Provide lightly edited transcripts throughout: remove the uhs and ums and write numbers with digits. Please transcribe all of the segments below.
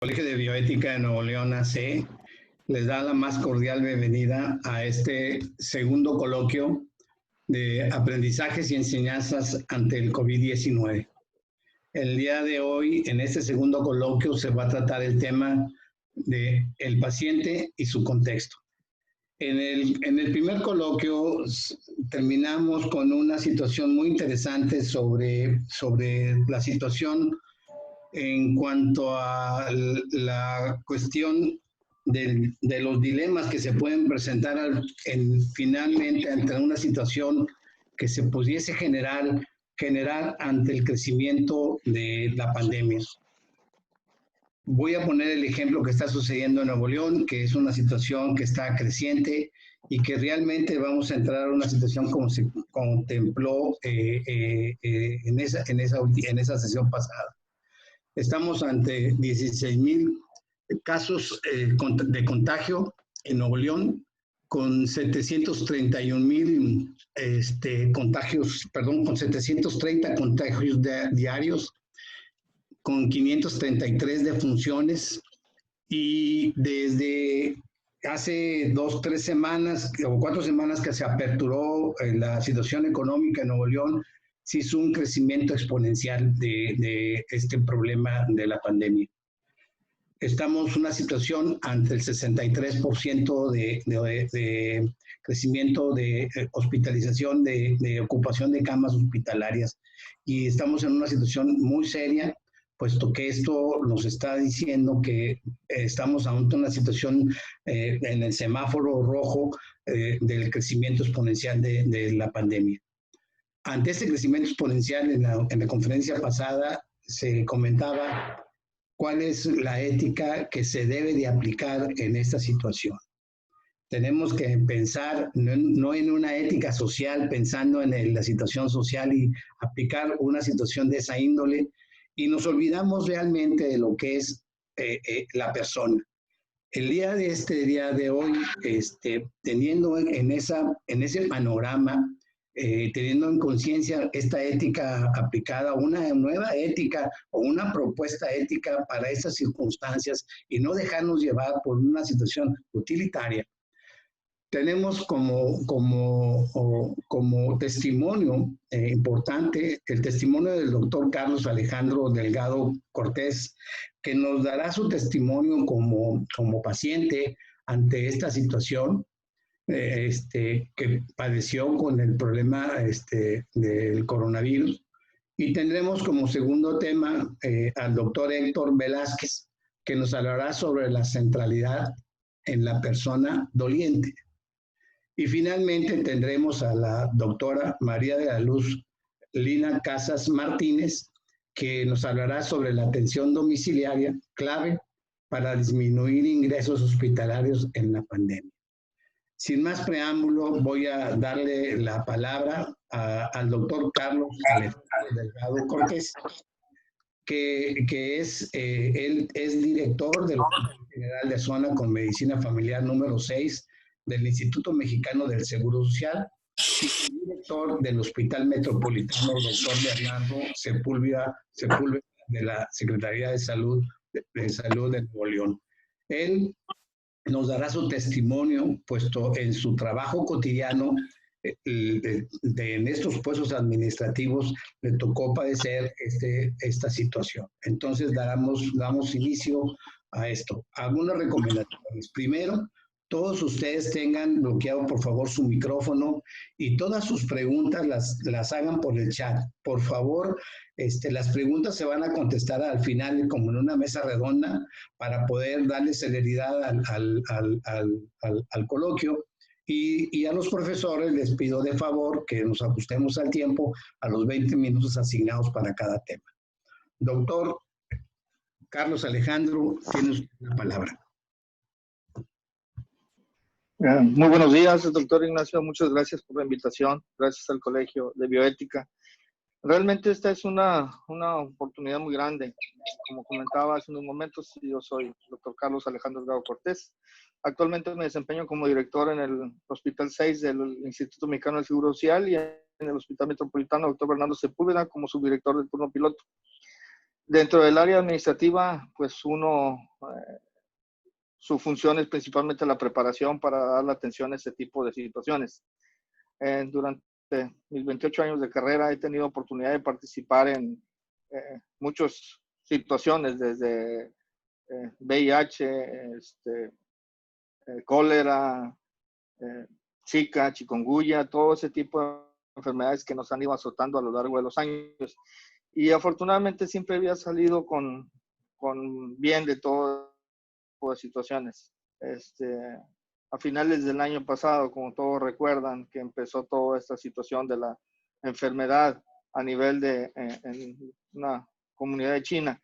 Colegio de Bioética de Nuevo León AC les da la más cordial bienvenida a este segundo coloquio de aprendizajes y enseñanzas ante el COVID-19. El día de hoy, en este segundo coloquio, se va a tratar el tema del paciente y su contexto. En el primer coloquio terminamos con una situación muy interesante sobre la situación en cuanto a la cuestión de los dilemas que se pueden presentar finalmente ante una situación que se pudiese generar ante el crecimiento de la pandemia. Voy a poner el ejemplo que está sucediendo en Nuevo León, que es una situación que está creciente y que realmente vamos a entrar a una situación como se contempló en esa sesión pasada. Estamos ante 16,000 casos de contagio en Nuevo León, con 731,000 contagios, perdón, con 730 contagios diarios, con 533 defunciones, y desde hace 2, 3 semanas o 4 semanas que se aperturó la situación económica en Nuevo León, se hizo un crecimiento exponencial de este problema de la pandemia. Estamos en una situación ante el 63% de crecimiento de hospitalización, de ocupación de camas hospitalarias, y estamos en una situación muy seria, puesto que esto nos está diciendo que estamos ante una situación en el semáforo rojo del crecimiento exponencial de la pandemia. Ante este crecimiento exponencial, en la conferencia pasada se comentaba cuál es la ética que se debe de aplicar en esta situación. Tenemos que pensar no en una ética social, pensando en la situación social y aplicar una situación de esa índole, y nos olvidamos realmente de lo que es la persona. El día de hoy, teniendo en ese panorama, teniendo en conciencia esta ética aplicada, una nueva ética o una propuesta ética para estas circunstancias, y no dejarnos llevar por una situación utilitaria, tenemos como testimonio importante el testimonio del doctor Carlos Alejandro Delgado Cortés, que nos dará su testimonio como paciente ante esta situación que padeció con el problema del coronavirus. Y tendremos como segundo tema al doctor Héctor Velázquez, que nos hablará sobre la centralidad en la persona doliente. Y finalmente tendremos a la doctora María de la Luz Lina Casas Martínez, que nos hablará sobre la atención domiciliaria, clave para disminuir ingresos hospitalarios en la pandemia. Sin más preámbulo, voy a darle la palabra al doctor Carlos Alejandro Delgado Cortés, que él es director del Hospital General de Zona con Medicina Familiar número 6 del Instituto Mexicano del Seguro Social, y director del Hospital Metropolitano doctor Bernardo Sepúlveda de la Secretaría de Salud de Nuevo León. Él nos dará su testimonio, puesto en su trabajo cotidiano en estos puestos administrativos le tocó padecer esta situación. Entonces damos inicio a esto. Algunas recomendaciones. Primero, todos ustedes tengan bloqueado por favor su micrófono, y todas sus preguntas las hagan por el chat. Por favor, las preguntas se van a contestar al final como en una mesa redonda, para poder darle celeridad al coloquio. Y a los profesores les pido de favor que nos ajustemos al tiempo, a los 20 minutos asignados para cada tema. Doctor Carlos Alejandro, tiene usted la palabra. Muy buenos días, doctor Ignacio. Muchas gracias por la invitación. Gracias al Colegio de Bioética. Realmente esta es una oportunidad muy grande. Como comentaba hace unos momentos, yo soy el doctor Carlos Alejandro Delgado Cortés. Actualmente me desempeño como director en el Hospital 6 del Instituto Mexicano del Seguro Social, y en el Hospital Metropolitano, doctor Bernardo Sepúlveda, como subdirector del turno piloto. Dentro del área administrativa, pues su función es principalmente la preparación para dar la atención a este tipo de situaciones. Durante mis 28 años de carrera he tenido oportunidad de participar en muchas situaciones, desde VIH, cólera, Zika, chikungunya, todo ese tipo de enfermedades que nos han ido azotando a lo largo de los años. Y afortunadamente siempre había salido con bien de todo tipo de situaciones. A finales del año pasado, como todos recuerdan, que empezó toda esta situación de la enfermedad a nivel de en una comunidad de China,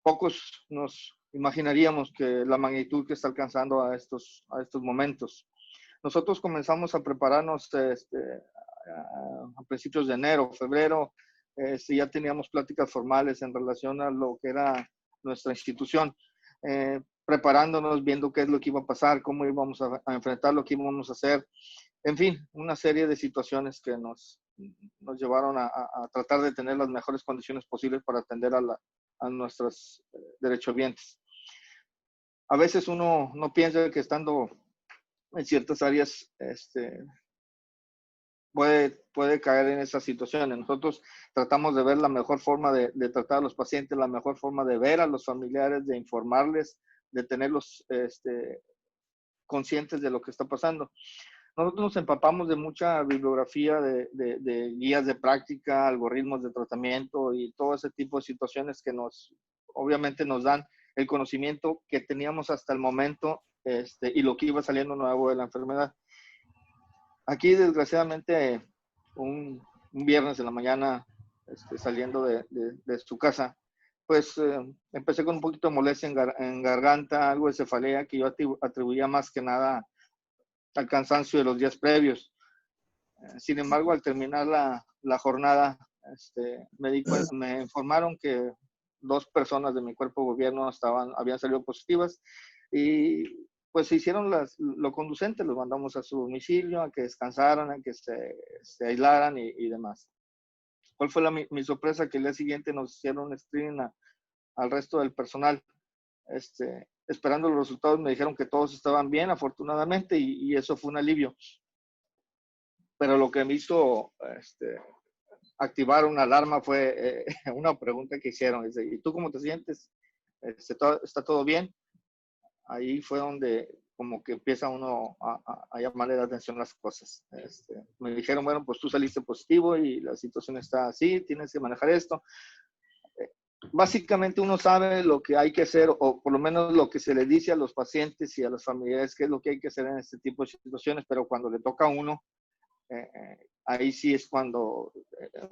pocos nos imaginaríamos que la magnitud que está alcanzando a estos momentos. Nosotros comenzamos a prepararnos a principios de enero, febrero, ya teníamos pláticas formales en relación a lo que era nuestra institución, preparándonos, viendo qué es lo que iba a pasar, cómo íbamos a enfrentar, lo que íbamos a hacer, en fin, una serie de situaciones que nos llevaron a tratar de tener las mejores condiciones posibles para atender a nuestros derechohabientes. A veces uno no piensa que estando en ciertas áreas puede caer en esas situaciones. Nosotros tratamos de ver la mejor forma de tratar a los pacientes, la mejor forma de ver a los familiares, de informarles, de tenerlos conscientes de lo que está pasando. Nosotros nos empapamos de mucha bibliografía de guías de práctica, algoritmos de tratamiento y todo ese tipo de situaciones que obviamente nos dan el conocimiento que teníamos hasta el momento y lo que iba saliendo nuevo de la enfermedad. Aquí, desgraciadamente, un viernes en la mañana, saliendo de su casa, pues empecé con un poquito de molestia en garganta, algo de cefalea que yo atribuía más que nada al cansancio de los días previos. Sin embargo, al terminar la jornada, me informaron que 2 personas de mi cuerpo de gobierno habían salido positivas y pues se hicieron lo conducente, los mandamos a su domicilio, a que descansaran, a que se aislaran y demás. ¿Cuál fue mi sorpresa? Que el día siguiente nos hicieron screening al resto del personal. Esperando los resultados, me dijeron que todos estaban bien, afortunadamente, y eso fue un alivio. Pero lo que me hizo activar una alarma fue una pregunta que hicieron. ¿Y tú cómo te sientes? ¿Está todo bien? Ahí fue donde como que empieza uno a llamarle la atención a las cosas. Me dijeron, bueno, pues tú saliste positivo y la situación está así, tienes que manejar esto. Básicamente uno sabe lo que hay que hacer, o por lo menos lo que se le dice a los pacientes y a los familiares, qué es lo que hay que hacer en este tipo de situaciones, pero cuando le toca a uno, ahí sí es cuando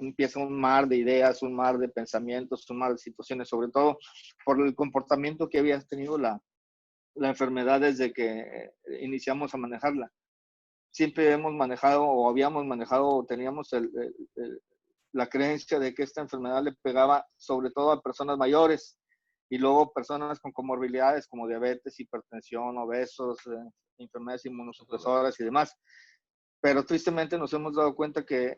empieza un mar de ideas, un mar de pensamientos, un mar de situaciones, sobre todo por el comportamiento que había tenido la enfermedad desde que iniciamos a manejarla. Siempre hemos manejado o habíamos manejado o teníamos la creencia de que esta enfermedad le pegaba sobre todo a personas mayores y luego personas con comorbilidades como diabetes, hipertensión, obesos, enfermedades inmunosupresoras y demás. Pero tristemente nos hemos dado cuenta que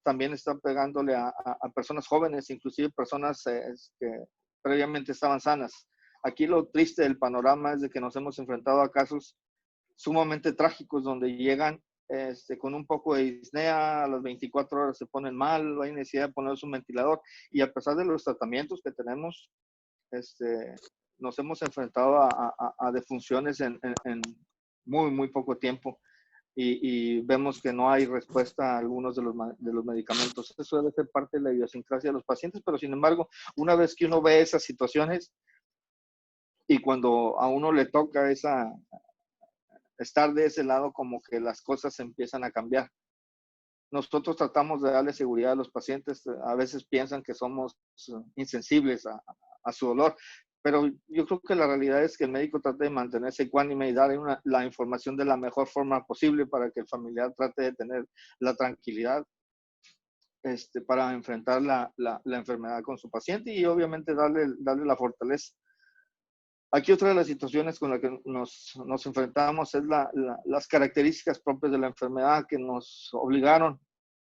también está pegándole a personas jóvenes, inclusive personas que previamente estaban sanas. Aquí lo triste del panorama es de que nos hemos enfrentado a casos sumamente trágicos donde llegan con un poco de disnea, a las 24 horas se ponen mal, no hay necesidad de ponerse un ventilador y a pesar de los tratamientos que tenemos, nos hemos enfrentado a defunciones en muy, muy poco tiempo. Y vemos que no hay respuesta a algunos de los medicamentos. Eso debe ser parte de la idiosincrasia de los pacientes, pero sin embargo, una vez que uno ve esas situaciones y cuando a uno le toca estar de ese lado, como que las cosas empiezan a cambiar. Nosotros tratamos de darle seguridad a los pacientes. A veces piensan que somos insensibles a su dolor, pero yo creo que la realidad es que el médico trata de mantenerse ecuánime y darle la información de la mejor forma posible para que el familiar trate de tener la tranquilidad para enfrentar la enfermedad con su paciente y obviamente darle la fortaleza. Aquí otra de las situaciones con las que nos enfrentamos es las características propias de la enfermedad que nos obligaron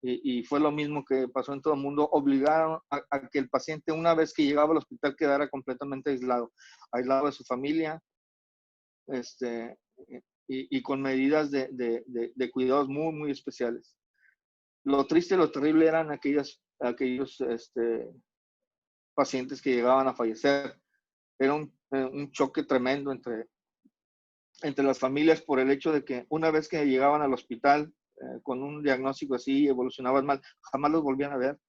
y fue lo mismo que pasó en todo el mundo. Obligaron a que el paciente, una vez que llegaba al hospital, quedara completamente aislado de su familia, y con medidas de cuidados muy, muy especiales. Lo triste, lo terrible eran aquellos pacientes que llegaban a fallecer. Era un choque tremendo entre las familias por el hecho de que una vez que llegaban al hospital con un diagnóstico así, evolucionaban mal, jamás los volvían a ver.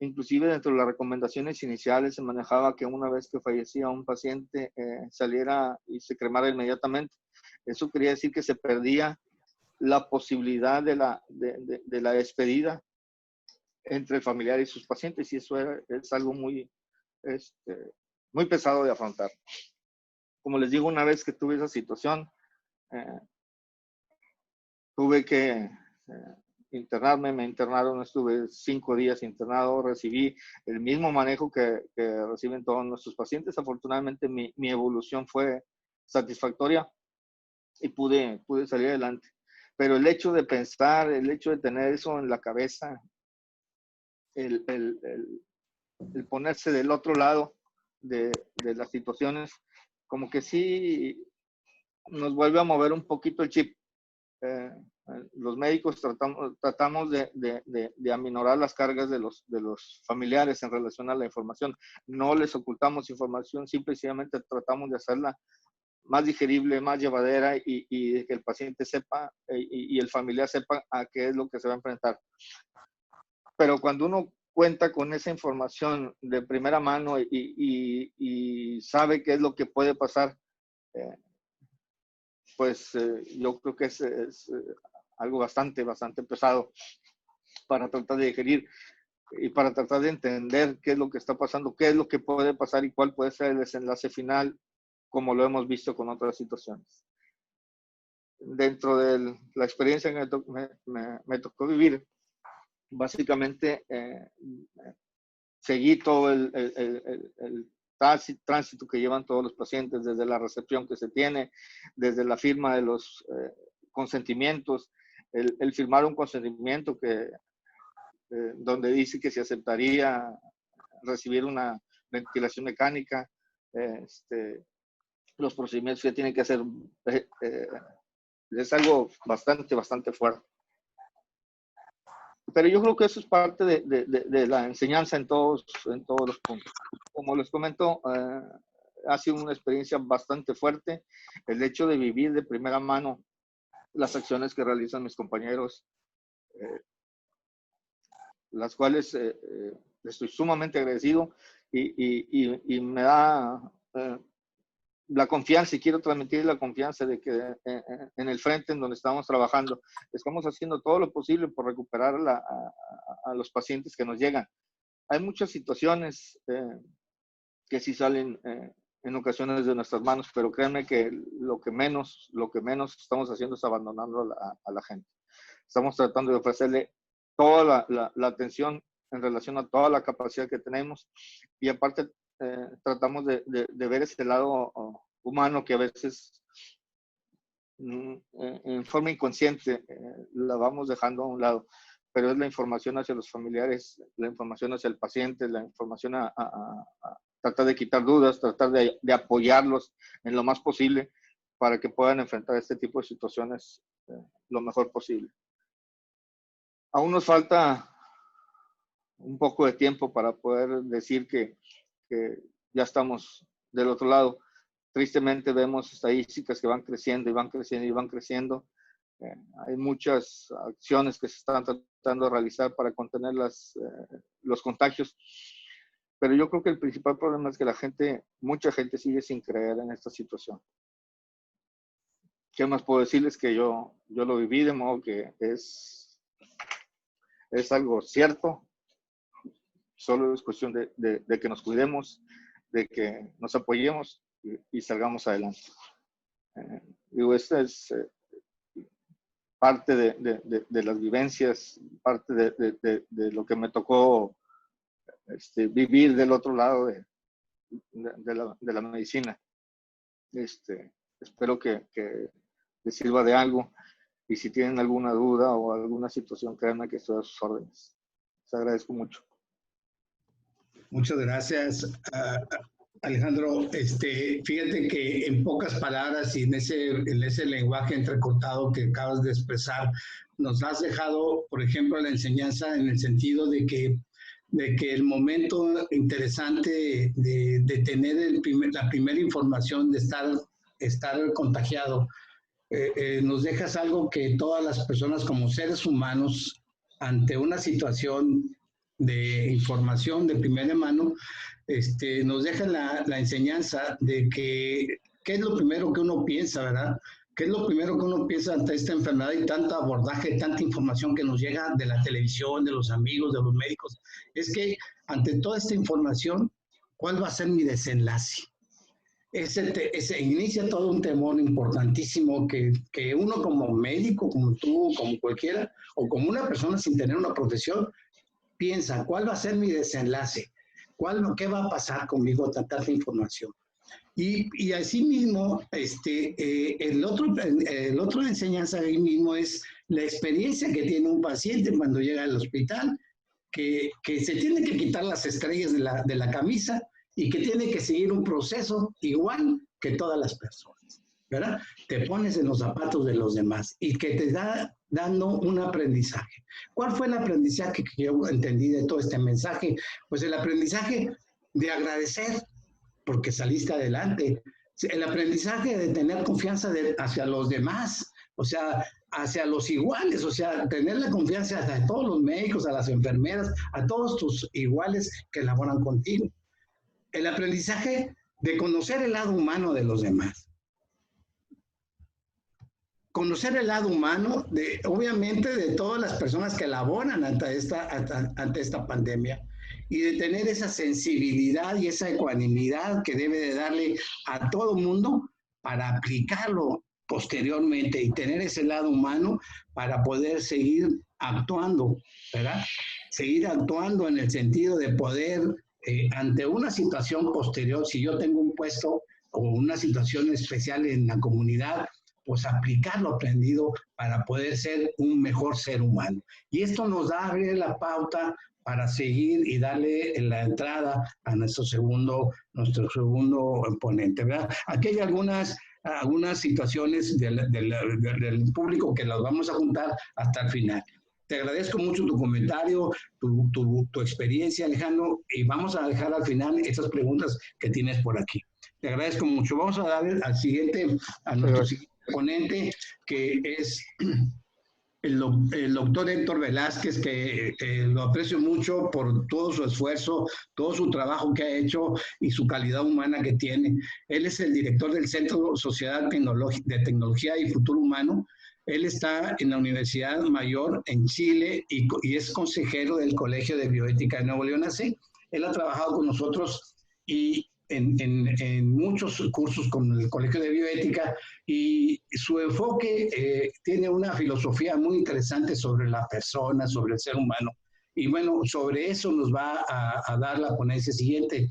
Inclusive dentro de las recomendaciones iniciales se manejaba que una vez que fallecía un paciente saliera y se cremara inmediatamente. Eso quería decir que se perdía la posibilidad de la despedida entre el familiar y sus pacientes, y eso es algo muy, muy pesado de afrontar. Como les digo, una vez que tuve esa situación, tuve que internarme, me internaron, estuve 5 días internado, recibí el mismo manejo que reciben todos nuestros pacientes. Afortunadamente mi evolución fue satisfactoria y pude salir adelante. Pero el hecho de pensar, el hecho de tener eso en la cabeza, el ponerse del otro lado de las situaciones, como que sí nos vuelve a mover un poquito el chip. Los médicos tratamos de aminorar las cargas de los familiares en relación a la información. No les ocultamos información, simplemente tratamos de hacerla más digerible, más llevadera, y que el paciente sepa y el familiar sepa a qué es lo que se va a enfrentar. Pero cuando uno cuenta con esa información de primera mano y sabe qué es lo que puede pasar, pues yo creo que es algo bastante pesado para tratar de digerir y para tratar de entender qué es lo que está pasando, qué es lo que puede pasar y cuál puede ser el desenlace final, como lo hemos visto con otras situaciones. Dentro de la experiencia que me tocó vivir, básicamente seguí todo el tránsito que llevan todos los pacientes, desde la recepción que se tiene, desde la firma de los consentimientos, el firmar un consentimiento donde dice que se aceptaría recibir una ventilación mecánica, los procedimientos que tienen que hacer, es algo bastante fuerte. Pero yo creo que eso es parte de la enseñanza en todos los puntos. Como les comento, ha sido una experiencia bastante fuerte el hecho de vivir de primera mano las acciones que realizan mis compañeros, las cuales estoy sumamente agradecido y me da la confianza, y quiero transmitir la confianza de que en el frente en donde estamos trabajando, estamos haciendo todo lo posible por recuperar a los pacientes que nos llegan. Hay muchas situaciones que sí salen en ocasiones de nuestras manos, pero créanme que lo que menos estamos haciendo es abandonando a la gente. Estamos tratando de ofrecerle toda la atención en relación a toda la capacidad que tenemos, y aparte tratamos de ver ese lado humano que a veces en forma inconsciente la vamos dejando a un lado, pero es la información hacia los familiares, la información hacia el paciente, la información a tratar de quitar dudas, tratar de apoyarlos en lo más posible para que puedan enfrentar este tipo de situaciones lo mejor posible. Aún nos falta un poco de tiempo para poder decir que ya estamos del otro lado. Tristemente vemos estadísticas que van creciendo y van creciendo y van creciendo. Hay muchas acciones que se están tratando de realizar para contener los contagios, pero yo creo que el principal problema es que mucha gente sigue sin creer en esta situación. ¿Qué más puedo decirles? Que yo lo viví, de modo que es algo cierto. Solo es cuestión de que nos cuidemos, de que nos apoyemos y salgamos adelante. Digo, esta es parte de las vivencias, parte de lo que me tocó vivir del otro lado de la medicina. Espero que les sirva de algo. Y si tienen alguna duda o alguna situación, créanme que estoy a sus órdenes. Les agradezco mucho. Muchas gracias, Alejandro. Fíjate que en pocas palabras y en ese lenguaje entrecortado que acabas de expresar, nos has dejado, por ejemplo, la enseñanza en el sentido de que el momento interesante de tener la primera información, de estar contagiado, nos dejas algo que todas las personas como seres humanos, ante una situación de información de primera mano, nos deja la enseñanza de que qué es lo primero que uno piensa, ¿verdad? ¿Qué es lo primero que uno piensa ante esta enfermedad y tanto abordaje, tanta información que nos llega de la televisión, de los amigos, de los médicos? Es que ante toda esta información, ¿cuál va a ser mi desenlace? Ese inicia todo un temor importantísimo que uno como médico, como tú, como cualquiera, o como una persona sin tener una profesión, piensa, ¿cuál va a ser mi desenlace? ¿Qué va a pasar conmigo a tanta información? Y asimismo, el otro enseñanza ahí mismo es la experiencia que tiene un paciente cuando llega al hospital, que se tiene que quitar las estrellas de la camisa y que tiene que seguir un proceso igual que todas las personas, ¿verdad? Te pones en los zapatos de los demás y que te da dando un aprendizaje. ¿Cuál fue el aprendizaje que yo entendí de todo este mensaje? Pues el aprendizaje de agradecer porque saliste adelante, el aprendizaje de tener confianza hacia los demás, o sea, hacia los iguales, o sea, tener la confianza hacia todos los médicos, a las enfermeras, a todos tus iguales que laboran contigo. El aprendizaje de conocer el lado humano de los demás. Conocer el lado humano, obviamente, de todas las personas que laboran ante esta pandemia y de tener esa sensibilidad y esa ecuanimidad que debe de darle a todo mundo para aplicarlo posteriormente y tener ese lado humano para poder seguir actuando, ¿verdad? Seguir actuando en el sentido de poder, ante una situación posterior, si yo tengo un puesto o una situación especial en la comunidad, pues aplicar lo aprendido para poder ser un mejor ser humano. Y esto nos da a abrir la pauta para seguir y darle la entrada a nuestro segundo ponente, ¿verdad? Aquí hay algunas situaciones del público que las vamos a juntar hasta el final. Te agradezco mucho tu comentario, tu experiencia, Alejandro, y vamos a dejar al final estas preguntas que tienes por aquí. Te agradezco mucho. Vamos a dar a nuestro siguiente ponente, que es el doctor Héctor Velázquez, que lo aprecio mucho por todo su esfuerzo, todo su trabajo que ha hecho y su calidad humana que tiene. Él es el director del Centro Sociedad de Tecnología y Futuro Humano. Él está en la Universidad Mayor en Chile y es consejero del Colegio de Bioética de Nuevo León. Así, él ha trabajado con nosotros y en muchos cursos con el Colegio de Bioética, y su enfoque tiene una filosofía muy interesante sobre la persona, sobre el ser humano. Y bueno, sobre eso nos va a dar la ponencia siguiente.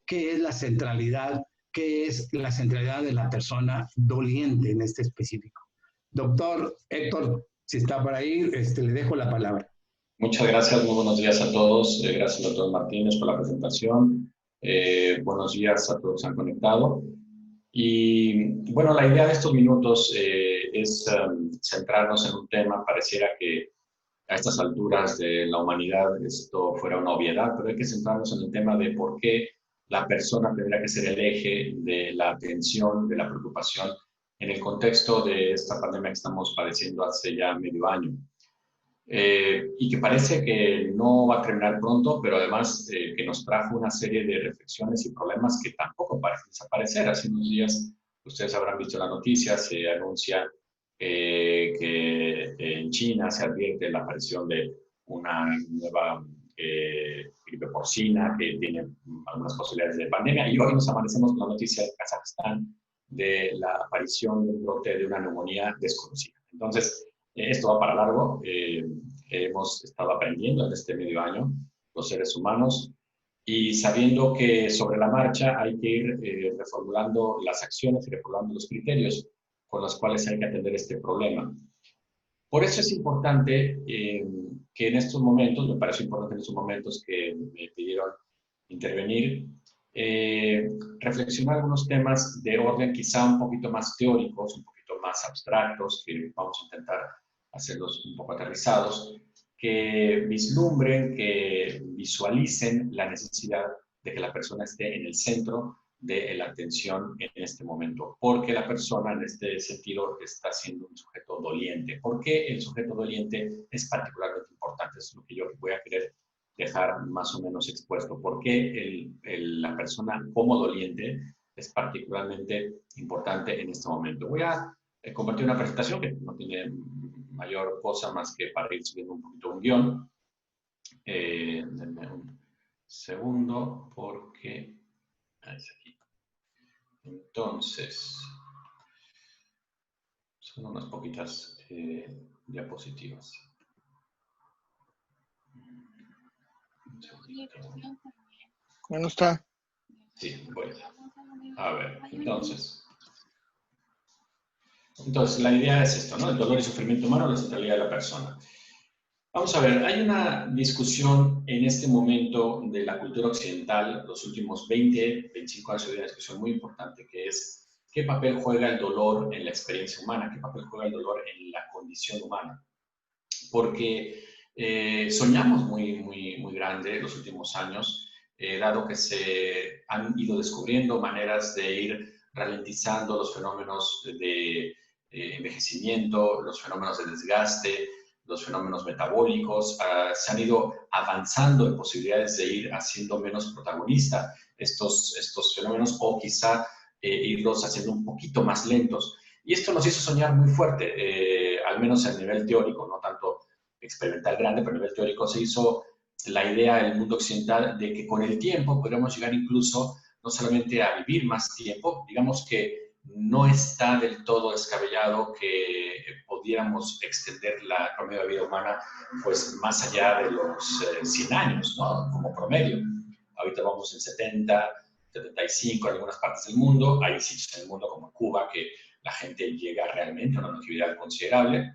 ¿Qué es la centralidad? ¿Qué es la centralidad de la persona doliente en este específico? Doctor Héctor, si está por ahí, le dejo la palabra. Muchas gracias, muy buenos días a todos. Gracias, doctor Martínez, por la presentación. Buenos días a todos que se han conectado. Y bueno, la idea de estos minutos es centrarnos en un tema. Pareciera que a estas alturas de la humanidad esto fuera una obviedad, pero hay que centrarnos en el tema de por qué la persona tendría que ser el eje de la atención, de la preocupación en el contexto de esta pandemia que estamos padeciendo hace ya medio año. Y que parece que no va a terminar pronto, pero además que nos trajo una serie de reflexiones y problemas que tampoco parecen desaparecer. Hace unos días, ustedes habrán visto la noticia, se anuncia que en China se advierte la aparición de una nueva gripe porcina que tiene algunas posibilidades de pandemia, y hoy nos amanecemos con la noticia de Kazajstán de la aparición de un brote de una neumonía desconocida. Entonces, esto va para largo. Hemos estado aprendiendo en este medio año, los seres humanos, y sabiendo que sobre la marcha hay que ir reformulando las acciones y reformulando los criterios con los cuales hay que atender este problema. Por eso es importante que en estos momentos, me parece importante en estos momentos que me pidieron intervenir, reflexionar algunos temas de orden quizá un poquito más teóricos, un poquito más abstractos, que vamos a intentar hacerlos un poco aterrizados, que vislumbren, que visualicen la necesidad de que la persona esté en el centro de la atención en este momento, porque la persona en este sentido está siendo un sujeto doliente. ¿Por qué el sujeto doliente es particularmente importante? Eso es lo que yo voy a querer dejar más o menos expuesto. ¿Por qué la persona como doliente es particularmente importante en este momento? Voy a compartir una presentación que no tiene mayor cosa más que para ir subiendo un poquito un guión. Denme un segundo porque... Es aquí. Entonces, son unas poquitas diapositivas. Un segundito. Bueno, está. Sí, voy. A ver, entonces, la idea es esto, ¿no? El dolor y sufrimiento humano, la centralidad de la persona. Vamos a ver, hay una discusión en este momento de la cultura occidental, los últimos 20, 25 años, hay una discusión muy importante que es qué papel juega el dolor en la experiencia humana, qué papel juega el dolor en la condición humana. Porque soñamos muy grande en los últimos años, dado que se han ido descubriendo maneras de ir ralentizando los fenómenos de envejecimiento, los fenómenos de desgaste, los fenómenos metabólicos, se han ido avanzando en posibilidades de ir haciendo menos protagonista estos fenómenos o quizá irlos haciendo un poquito más lentos. Y esto nos hizo soñar muy fuerte, al menos a nivel teórico, no tanto experimental grande, pero a nivel teórico se hizo la idea en el mundo occidental de que con el tiempo podríamos llegar incluso no solamente a vivir más tiempo, digamos que no está del todo descabellado que pudiéramos extender la promedio de vida humana pues más allá de los 100 años, ¿no? Como promedio. Ahorita vamos en 70, 75 en algunas partes del mundo. Hay sitios en el mundo como Cuba que la gente llega realmente a una longevidad considerable.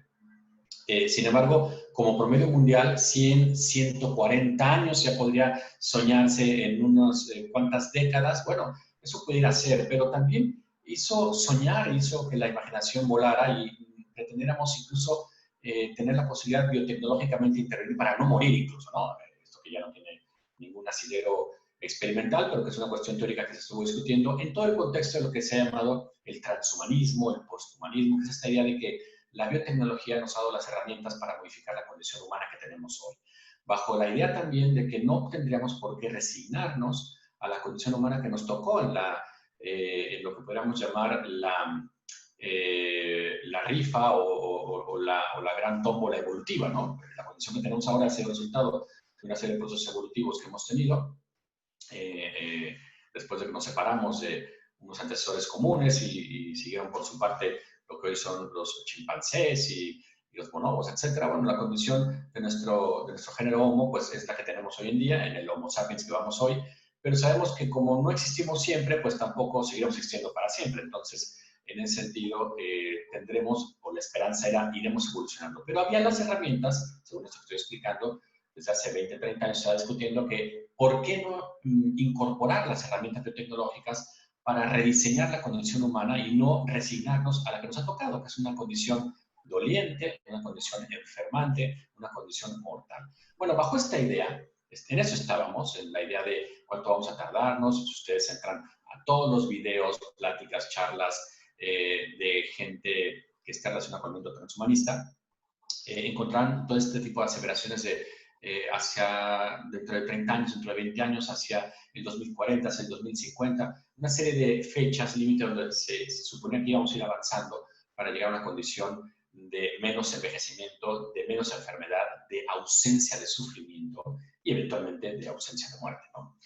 Sin embargo, como promedio mundial, 100, 140 años ya podría soñarse en unas cuantas décadas. Bueno, eso pudiera ser, pero también hizo soñar, hizo que la imaginación volara y pretendiéramos incluso tener la posibilidad biotecnológicamente de intervenir para no morir incluso, ¿no? Esto que ya no tiene ningún asidero experimental, pero que es una cuestión teórica que se estuvo discutiendo en todo el contexto de lo que se ha llamado el transhumanismo, el posthumanismo, que es esta idea de que la biotecnología nos ha dado las herramientas para modificar la condición humana que tenemos hoy. Bajo la idea también de que no tendríamos por qué resignarnos a la condición humana que nos tocó en lo que podríamos llamar la rifa o la gran tómbola evolutiva, ¿no? La condición que tenemos ahora es el resultado de una serie de procesos evolutivos que hemos tenido después de que nos separamos de unos antecesores comunes y siguieron por su parte lo que hoy son los chimpancés y los bonobos, etc. Bueno, la condición de nuestro género Homo pues, es la que tenemos hoy en día, en el Homo sapiens que vamos hoy, pero sabemos que como no existimos siempre, pues tampoco seguiremos existiendo para siempre. Entonces, en ese sentido, tendremos, o la esperanza era, iremos evolucionando. Pero había las herramientas, según esto que estoy explicando, desde hace 20, 30 años se está discutiendo que por qué no incorporar las herramientas biotecnológicas para rediseñar la condición humana y no resignarnos a la que nos ha tocado, que es una condición doliente, una condición enfermante, una condición mortal. Bueno, bajo esta idea, en eso estábamos, en la idea de cuánto vamos a tardarnos. Si ustedes entran a todos los videos, pláticas, charlas de gente que está relacionada con el mundo transhumanista, encontrarán todo este tipo de aseveraciones de hacia dentro de 30 años, dentro de 20 años, hacia el 2040, hacia el 2050, una serie de fechas límite donde se suponía que íbamos a ir avanzando para llegar a una condición de menos envejecimiento, de menos enfermedad, de ausencia de sufrimiento y eventualmente de ausencia de muerte, ¿no?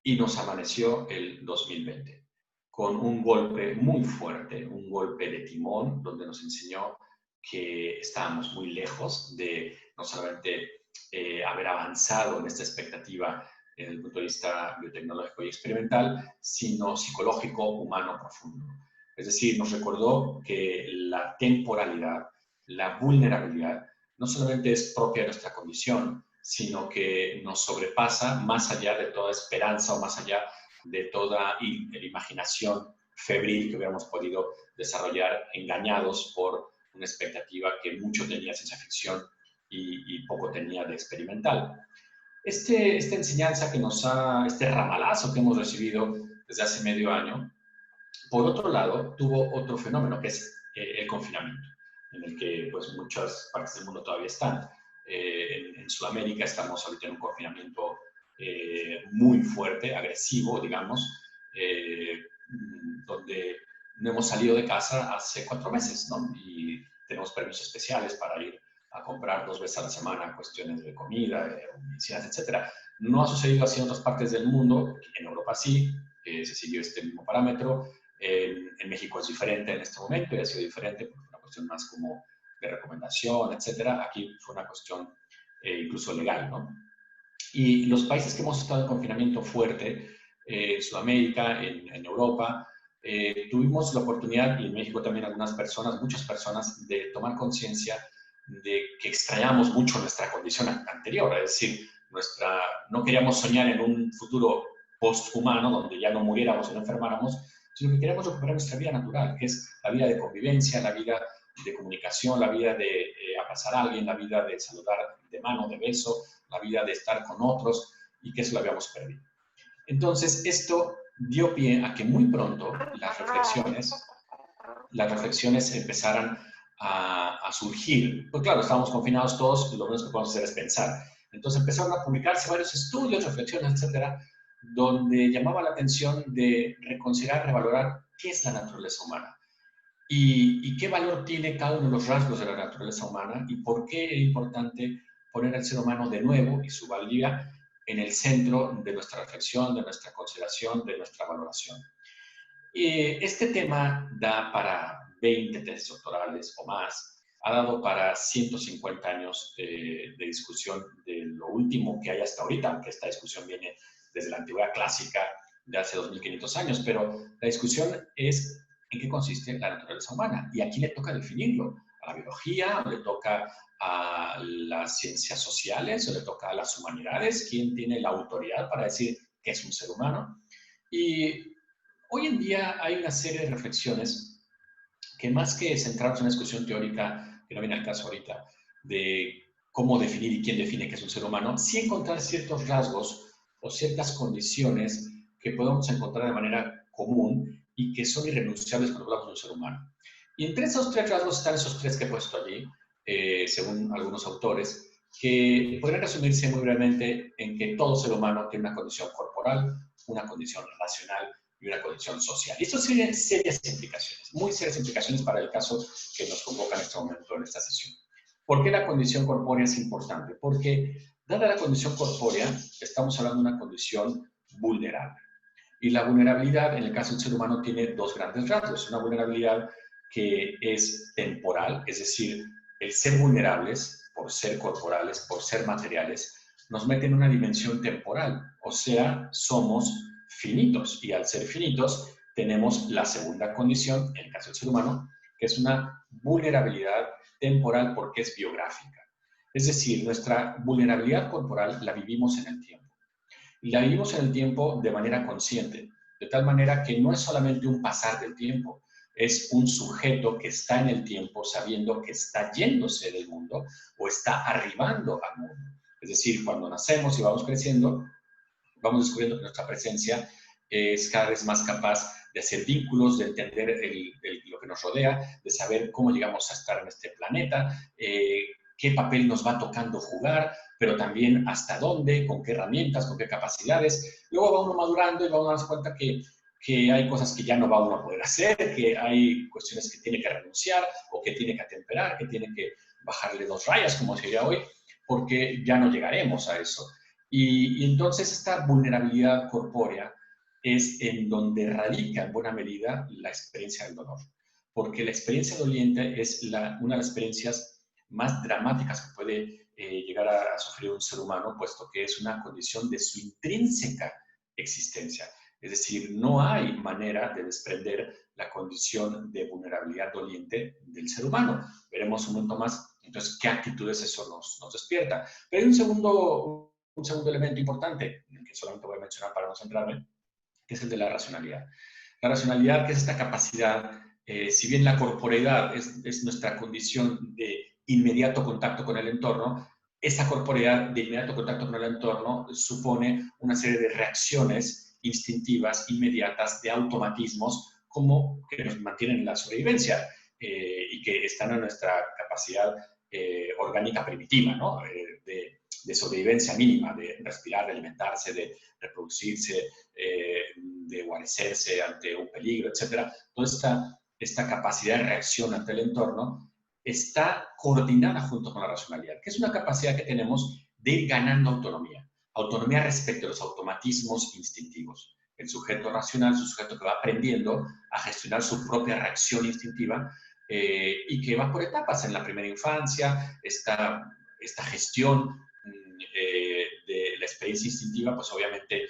Y nos amaneció el 2020 con un golpe muy fuerte, un golpe de timón, donde nos enseñó que estábamos muy lejos de no solamente haber avanzado en esta expectativa desde el punto de vista biotecnológico y experimental, sino psicológico, humano, profundo. Es decir, nos recordó que la temporalidad, la vulnerabilidad no solamente es propia de nuestra condición, sino que nos sobrepasa más allá de toda esperanza o más allá de toda imaginación febril que hubiéramos podido desarrollar, engañados por una expectativa que mucho tenía de ciencia ficción y poco tenía de experimental. Esta enseñanza que nos ha, este ramalazo que hemos recibido desde hace medio año, por otro lado, tuvo otro fenómeno, que es el confinamiento, en el que pues, muchas partes del mundo todavía están. En Sudamérica estamos ahorita en un confinamiento muy fuerte, agresivo, digamos, donde no hemos salido de casa hace 4 meses, ¿no? Y tenemos permisos especiales para ir a comprar 2 veces a la semana cuestiones de comida, medicinas, etc. No ha sucedido así en otras partes del mundo, en Europa sí, se siguió este mismo parámetro. En México es diferente en este momento y ha sido diferente porque es una cuestión más como de recomendación, etcétera. Aquí fue una cuestión incluso legal, ¿no? Y los países que hemos estado en confinamiento fuerte, en Sudamérica, en Europa, tuvimos la oportunidad, y en México también algunas personas, muchas personas, de tomar conciencia de que extrañamos mucho nuestra condición anterior, es decir, no queríamos soñar en un futuro post-humano donde ya no muriéramos o no enfermáramos, sino que queríamos recuperar nuestra vida natural, que es la vida de convivencia, la vida de comunicación, la vida de abrazar a alguien, la vida de saludar de mano, de beso, la vida de estar con otros, y que eso lo habíamos perdido. Entonces, esto dio pie a que muy pronto las reflexiones empezaran a surgir. Pues claro, estábamos confinados todos y lo menos que podemos hacer es pensar. Entonces empezaron a publicarse varios estudios, reflexiones, etcétera, donde llamaba la atención de reconsiderar, revalorar qué es la naturaleza humana y qué valor tiene cada uno de los rasgos de la naturaleza humana y por qué es importante poner al ser humano de nuevo y su valía en el centro de nuestra reflexión, de nuestra consideración, de nuestra valoración. Este tema da para 20 tesis doctorales o más, ha dado para 150 años de discusión de lo último que hay hasta ahorita, aunque esta discusión viene desde la antigüedad clásica de hace 2500 años, pero la discusión es en qué consiste la naturaleza humana y aquí le toca definirlo, a la biología, o le toca a las ciencias sociales, o le toca a las humanidades, quién tiene la autoridad para decir qué es un ser humano. Y hoy en día hay una serie de reflexiones que más que centrarnos en una discusión teórica, que no viene al caso ahorita, de cómo definir y quién define qué es un ser humano, sí encontrar ciertos rasgos o ciertas condiciones que podemos encontrar de manera común y que son irrenunciables cuando hablamos de un ser humano. Y entre esos 3 rasgos están esos 3 que he puesto allí, según algunos autores, que podrían resumirse muy brevemente en que todo ser humano tiene una condición corporal, una condición racional y una condición social. Y esto tiene serias implicaciones, muy serias implicaciones para el caso que nos convoca en este momento en esta sesión. ¿Por qué la condición corpórea es importante? Porque, dada la condición corpórea, estamos hablando de una condición vulnerable. Y la vulnerabilidad, en el caso del ser humano, tiene 2 grandes rasgos. Una vulnerabilidad que es temporal, es decir, el ser vulnerables, por ser corporales, por ser materiales, nos mete en una dimensión temporal, o sea, somos finitos, y al ser finitos tenemos la segunda condición, en el caso del ser humano, que es una vulnerabilidad temporal porque es biográfica. Es decir, nuestra vulnerabilidad corporal la vivimos en el tiempo. Y la vivimos en el tiempo de manera consciente, de tal manera que no es solamente un pasar del tiempo, es un sujeto que está en el tiempo sabiendo que está yéndose del mundo o está arribando al mundo. Es decir, cuando nacemos y vamos creciendo, vamos descubriendo que nuestra presencia es cada vez más capaz de hacer vínculos, de entender lo que nos rodea, de saber cómo llegamos a estar en este planeta, qué papel nos va tocando jugar, pero también hasta dónde, con qué herramientas, con qué capacidades. Luego va uno madurando y va uno darse cuenta que hay cosas que ya no va uno a poder hacer, que hay cuestiones que tiene que renunciar o que tiene que atemperar, que tiene que bajarle 2 rayas, como se diría hoy, porque ya no llegaremos a eso. Y entonces esta vulnerabilidad corpórea es en donde radica en buena medida la experiencia del dolor, porque la experiencia doliente es una de las experiencias más dramáticas que puede llegar a sufrir un ser humano, puesto que es una condición de su intrínseca existencia. Es decir, no hay manera de desprender la condición de vulnerabilidad vulnerabilidad doliente del ser humano. Veremos un momento más, entonces, qué actitudes eso nos despierta. Pero hay un segundo elemento importante, que solamente voy a mencionar para no centrarme, que es el de la racionalidad. La racionalidad, que es esta capacidad, si bien la corporeidad es nuestra condición de inmediato contacto con el entorno, esta corporeidad de inmediato contacto con el entorno supone una serie de reacciones instintivas, inmediatas, de automatismos, como que nos mantienen en la sobrevivencia y que están en nuestra capacidad orgánica primitiva, ¿no? De sobrevivencia mínima, de respirar, de alimentarse, de reproducirse, de guarecerse ante un peligro, etc. Toda esta capacidad de reacción ante el entorno está coordinada junto con la racionalidad, que es una capacidad que tenemos de ir ganando autonomía. Autonomía respecto a los automatismos instintivos. El sujeto racional es un sujeto que va aprendiendo a gestionar su propia reacción instintiva y que va por etapas. En la primera infancia, esta gestión de la experiencia instintiva, pues obviamente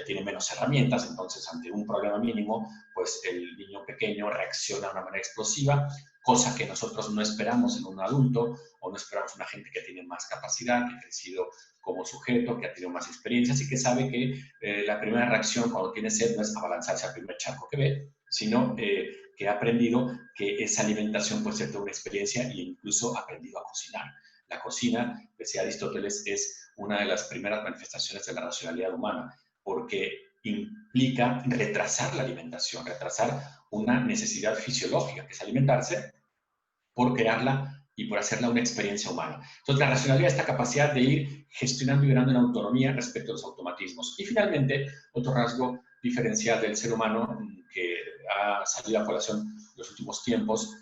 tiene menos herramientas, entonces ante un problema mínimo, pues el niño pequeño reacciona de una manera explosiva, cosa que nosotros no esperamos en un adulto, o no esperamos en una gente que tiene más capacidad, que ha crecido como sujeto, que ha tenido más experiencias y que sabe que la primera reacción cuando tiene sed no es abalanzarse al primer charco que ve, sino que ha aprendido que esa alimentación puede ser toda una experiencia e incluso ha aprendido a cocinar. La cocina, decía Aristóteles, es una de las primeras manifestaciones de la racionalidad humana, porque implica retrasar la alimentación, retrasar una necesidad fisiológica, que es alimentarse, por crearla y por hacerla una experiencia humana. Entonces, la racionalidad es esta capacidad de ir gestionando y ganando en autonomía respecto a los automatismos. Y finalmente, otro rasgo diferencial del ser humano que ha salido a colación en los últimos tiempos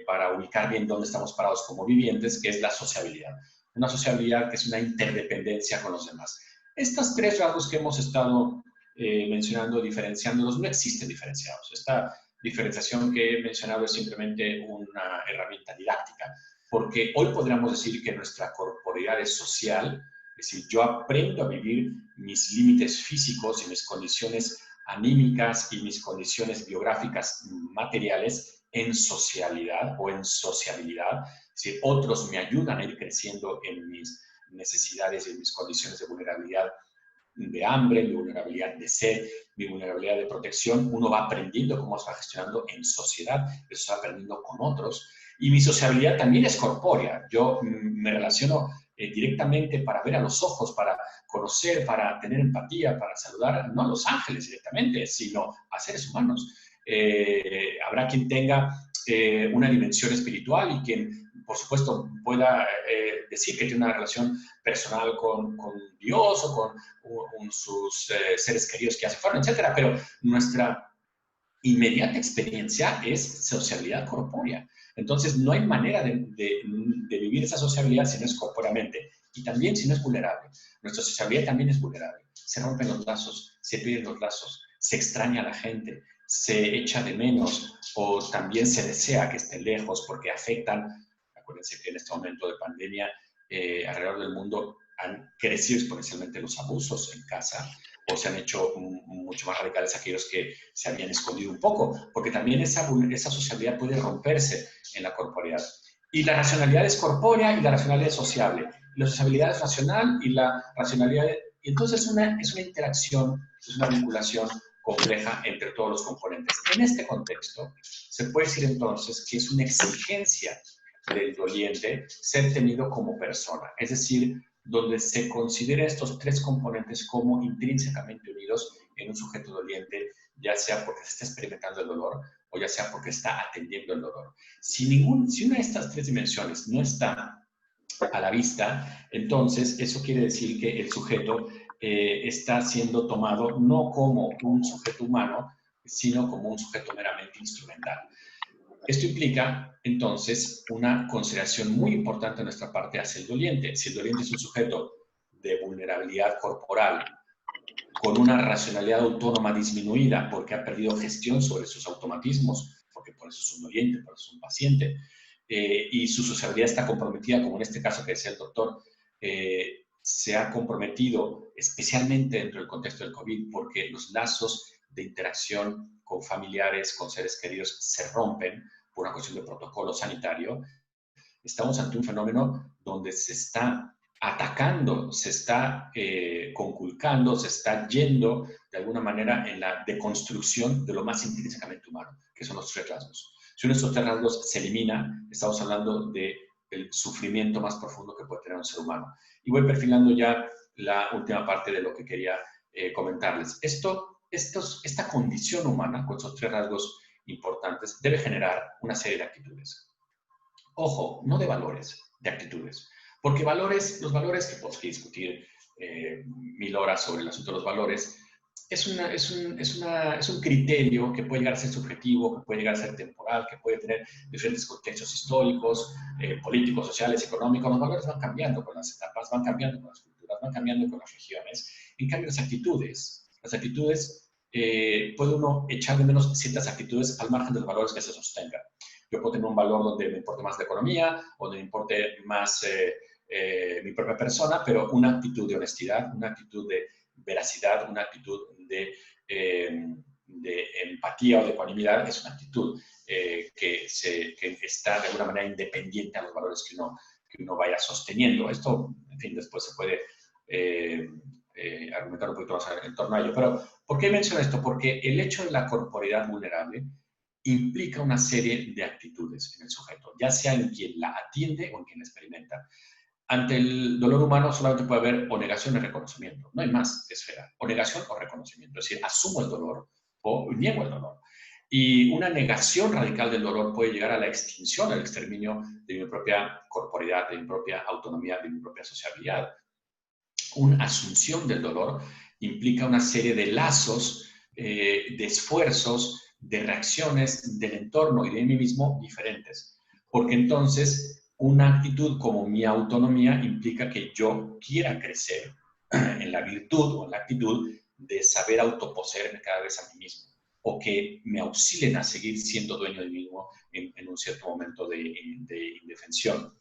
para ubicar bien dónde estamos parados como vivientes, que es la sociabilidad. Una sociabilidad que es una interdependencia con los demás. Estos tres rasgos que hemos estado mencionando, diferenciándolos, no existen diferenciados. Esta diferenciación que he mencionado es simplemente una herramienta didáctica, porque hoy podríamos decir que nuestra corporeidad es social, es decir, yo aprendo a vivir mis límites físicos y mis condiciones anímicas y mis condiciones biográficas materiales en socialidad o en sociabilidad, es decir, otros me ayudan a ir creciendo en mis necesidades y en mis condiciones de vulnerabilidad, de hambre, mi vulnerabilidad de sed, mi vulnerabilidad de protección. Uno va aprendiendo cómo se va gestionando en sociedad, eso va aprendiendo con otros. Y mi sociabilidad también es corpórea. Yo me relaciono directamente para ver a los ojos, para conocer, para tener empatía, para saludar, no a los ángeles directamente, sino a seres humanos. Habrá quien tenga una dimensión espiritual y quien, por supuesto, pueda decir que tiene una relación personal con Dios o con sus seres queridos que ya se fueron, etcétera. Pero nuestra inmediata experiencia es sociabilidad corpórea. Entonces, no hay manera de vivir esa sociabilidad si no es corpóreamente y también si no es vulnerable. Nuestra sociabilidad también es vulnerable. Se rompen los lazos, se pierden los lazos, se extraña a la gente, se echa de menos o también se desea que estén lejos porque afectan. Acuérdense que en este momento de pandemia alrededor del mundo han crecido exponencialmente los abusos en casa o se han hecho mucho más radicales aquellos que se habían escondido un poco, porque también esa sociabilidad puede romperse en la corporeidad. Y la racionalidad es corpórea y la racionalidad es sociable. La sociabilidad es racional y la racionalidad... Y entonces es una interacción, es una vinculación compleja entre todos los componentes. En este contexto, se puede decir entonces que es una exigencia del doliente ser tenido como persona, es decir, donde se considera estos tres componentes como intrínsecamente unidos en un sujeto doliente, ya sea porque se está experimentando el dolor o ya sea porque está atendiendo el dolor. Si una de estas tres dimensiones no está a la vista, entonces eso quiere decir que el sujeto está siendo tomado no como un sujeto humano, sino como un sujeto meramente instrumental. Esto implica, entonces, una consideración muy importante de nuestra parte hacia el doliente. Si el doliente es un sujeto de vulnerabilidad corporal, con una racionalidad autónoma disminuida porque ha perdido gestión sobre sus automatismos, porque por eso es un doliente, por eso es un paciente, y su sociabilidad está comprometida, como en este caso que decía el doctor, se ha comprometido especialmente dentro del contexto del COVID porque los lazos de interacción con familiares, con seres queridos, se rompen por una cuestión de protocolo sanitario, estamos ante un fenómeno donde se está atacando, se está conculcando, se está yendo de alguna manera en la deconstrucción de lo más intrínsecamente humano, que son los tres rasgos. Si uno de estos tres rasgos se elimina, estamos hablando del sufrimiento más profundo que puede tener un ser humano. Y voy perfilando ya la última parte de lo que quería comentarles. Esta condición humana, con esos tres rasgos importantes, debe generar una serie de actitudes. Ojo, no de valores, de actitudes. Porque los valores que podemos discutir 1000 horas sobre el asunto de los valores, es un criterio que puede llegar a ser subjetivo, que puede llegar a ser temporal, que puede tener diferentes contextos históricos, políticos, sociales, económicos. Los valores van cambiando con las etapas, van cambiando con las culturas, van cambiando con las regiones. En cambio, las actitudes puede uno echar de menos ciertas actitudes al margen de los valores que se sostengan. Yo puedo tener un valor donde me importe más la economía, donde me importe más mi propia persona, pero una actitud de honestidad, una actitud de veracidad, una actitud de empatía o de ecuanimidad es una actitud que está de alguna manera independiente a los valores que uno vaya sosteniendo. Esto, en fin, después se puede argumentar un poquito más en torno a ello. Pero, ¿por qué menciono esto? Porque el hecho de la corporeidad vulnerable implica una serie de actitudes en el sujeto, ya sea en quien la atiende o en quien la experimenta. Ante el dolor humano solamente puede haber o negación o reconocimiento. No hay más esfera. O negación o reconocimiento. Es decir, asumo el dolor o niego el dolor. Y una negación radical del dolor puede llegar a la extinción, al exterminio de mi propia corporeidad, de mi propia autonomía, de mi propia sociabilidad. Una asunción del dolor implica una serie de lazos, de esfuerzos, de reacciones del entorno y de mí mismo diferentes. Porque entonces una actitud como mi autonomía implica que yo quiera crecer en la virtud o en la actitud de saber autoposeerme cada vez a mí mismo, o que me auxilien a seguir siendo dueño de mí mismo en un cierto momento de indefensión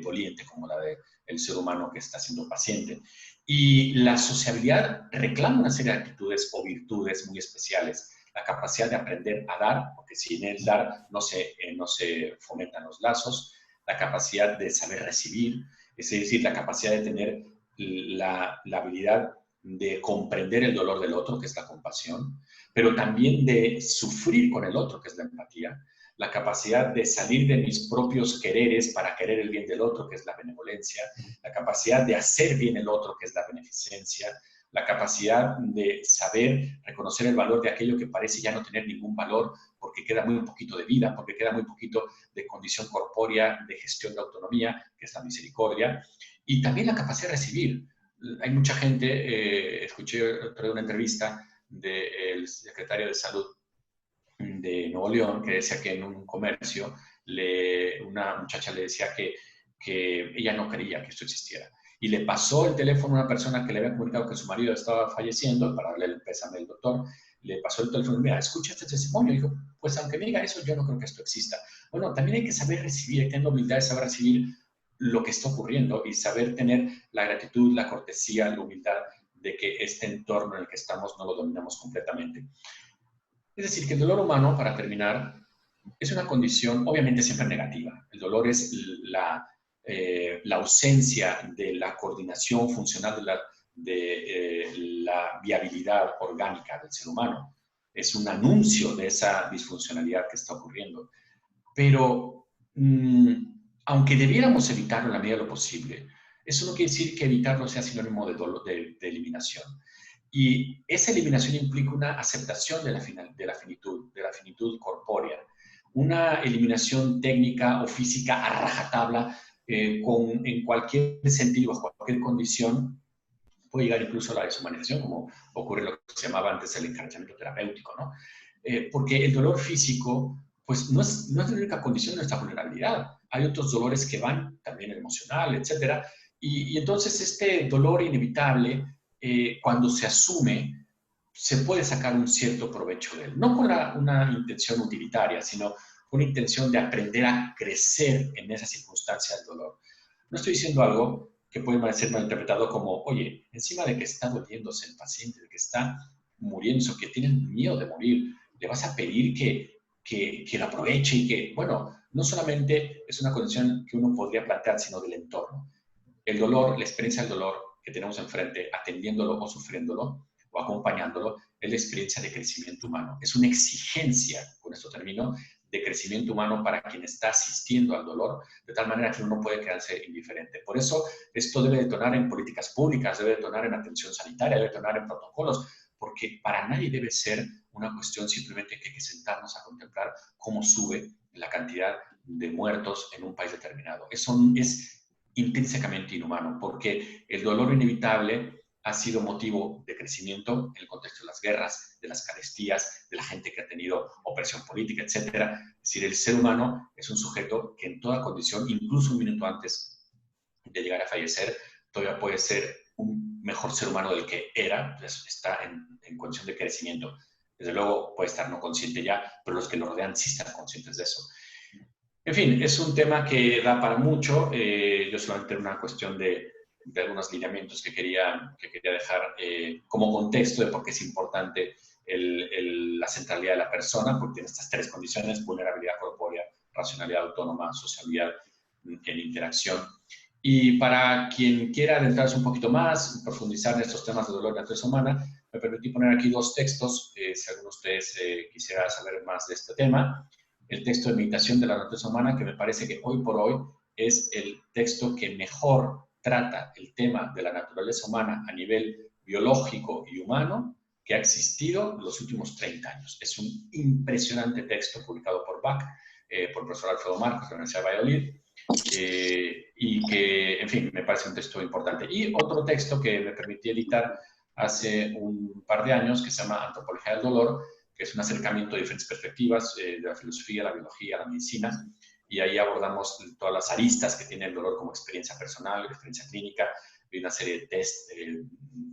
doliente como la del ser humano que está siendo paciente. Y la sociabilidad reclama una serie de actitudes o virtudes muy especiales. La capacidad de aprender a dar, porque sin el dar no se fomentan los lazos. La capacidad de saber recibir, es decir, la capacidad de tener la habilidad de comprender el dolor del otro, que es la compasión, pero también de sufrir con el otro, que es la empatía. La capacidad de salir de mis propios quereres para querer el bien del otro, que es la benevolencia, la capacidad de hacer bien el otro, que es la beneficencia, la capacidad de saber reconocer el valor de aquello que parece ya no tener ningún valor porque queda muy poquito de vida, porque queda muy poquito de condición corpórea, de gestión de autonomía, que es la misericordia, y también la capacidad de recibir. Hay mucha gente, escuché otra vez una entrevista del secretario de Salud de Nuevo León, que decía que en un comercio una muchacha le decía que ella no creía que esto existiera. Y le pasó el teléfono a una persona que le había comunicado que su marido estaba falleciendo, para darle el pésame al doctor, le pasó el teléfono y mira, escucha este testimonio. Y dijo, pues aunque me diga eso, yo no creo que esto exista. Bueno, también hay que saber recibir, hay que tener humildad de saber recibir lo que está ocurriendo y saber tener la gratitud, la cortesía, la humildad de que este entorno en el que estamos no lo dominamos completamente. Es decir, que el dolor humano, para terminar, es una condición obviamente siempre negativa. El dolor es la ausencia de la coordinación funcional de la viabilidad orgánica del ser humano. Es un anuncio de esa disfuncionalidad que está ocurriendo. Pero aunque debiéramos evitarlo en la medida de lo posible, eso no quiere decir que evitarlo sea sinónimo de eliminación. Y esa eliminación implica una aceptación de la finitud corpórea, una eliminación técnica o física a rajatabla, en cualquier sentido, bajo cualquier condición, puede llegar incluso a la deshumanización, como ocurre lo que se llamaba antes el encarcelamiento terapéutico, ¿no? Porque el dolor físico, pues no es la única condición de nuestra vulnerabilidad. Hay otros dolores que van, también el emocional, etcétera. Y entonces este dolor inevitable, cuando se asume, se puede sacar un cierto provecho de él. No con una intención utilitaria, sino con una intención de aprender a crecer en esa circunstancia del dolor. No estoy diciendo algo que puede ser malinterpretado como, oye, encima de que está doliéndose el paciente, de que está muriéndose o que tienen miedo de morir, le vas a pedir que lo aproveche y que, bueno, no solamente es una condición que uno podría plantear, sino del entorno. El dolor, la experiencia del dolor que tenemos enfrente, atendiéndolo o sufriéndolo o acompañándolo, es la experiencia de crecimiento humano. Es una exigencia, con esto termino, de crecimiento humano para quien está asistiendo al dolor, de tal manera que uno no puede quedarse indiferente. Por eso, esto debe detonar en políticas públicas, debe detonar en atención sanitaria, debe detonar en protocolos, porque para nadie debe ser una cuestión simplemente que hay que sentarnos a contemplar cómo sube la cantidad de muertos en un país determinado. Eso es intrínsecamente inhumano, porque el dolor inevitable ha sido motivo de crecimiento en el contexto de las guerras, de las carestías, de la gente que ha tenido opresión política, etcétera. Es decir, el ser humano es un sujeto que en toda condición, incluso un minuto antes de llegar a fallecer, todavía puede ser un mejor ser humano del que era, pues está en condición de crecimiento. Desde luego puede estar no consciente ya, pero los que lo rodean sí están conscientes de eso. En fin, es un tema que da para mucho. Yo solamente era una cuestión de algunos lineamientos que quería dejar como contexto de por qué es importante la centralidad de la persona, porque tiene estas tres condiciones: vulnerabilidad corpórea, racionalidad autónoma, sociabilidad en interacción. Y para quien quiera adentrarse un poquito más, profundizar en estos temas de dolor y naturaleza humana, me permití poner aquí dos textos, si alguno de ustedes quisiera saber más de este tema. El texto de Meditación de la naturaleza humana, que me parece que hoy por hoy es el texto que mejor trata el tema de la naturaleza humana a nivel biológico y humano que ha existido en los últimos 30 años. Es un impresionante texto publicado por Bach, por el profesor Alfredo Marcos de la Universidad de Valladolid, y que, en fin, me parece un texto importante. Y otro texto que me permití editar hace un par de años, que se llama Antropología del Dolor, que es un acercamiento de diferentes perspectivas de la filosofía, la biología, la medicina, y ahí abordamos todas las aristas que tiene el dolor como experiencia personal, experiencia clínica, y una serie de test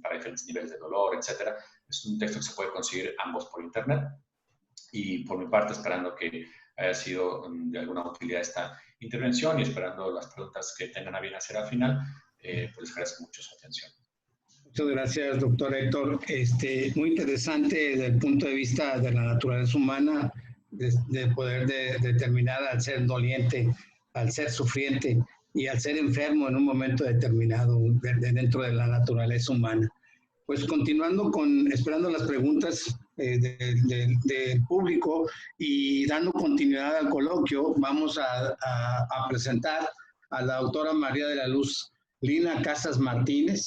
para diferentes niveles de dolor, etc. Es un texto que se puede conseguir ambos por internet, y por mi parte, esperando que haya sido de alguna utilidad esta intervención y esperando las preguntas que tengan a bien hacer al final, pues les agradezco mucho su atención. Muchas gracias, doctor Héctor. Muy interesante desde el punto de vista de la naturaleza humana, de poder determinar al ser doliente, al ser sufriente y al ser enfermo en un momento determinado dentro de la naturaleza humana. Pues continuando esperando las preguntas del público y dando continuidad al coloquio, vamos a presentar a la doctora María de la Luz Lina Casas Martínez.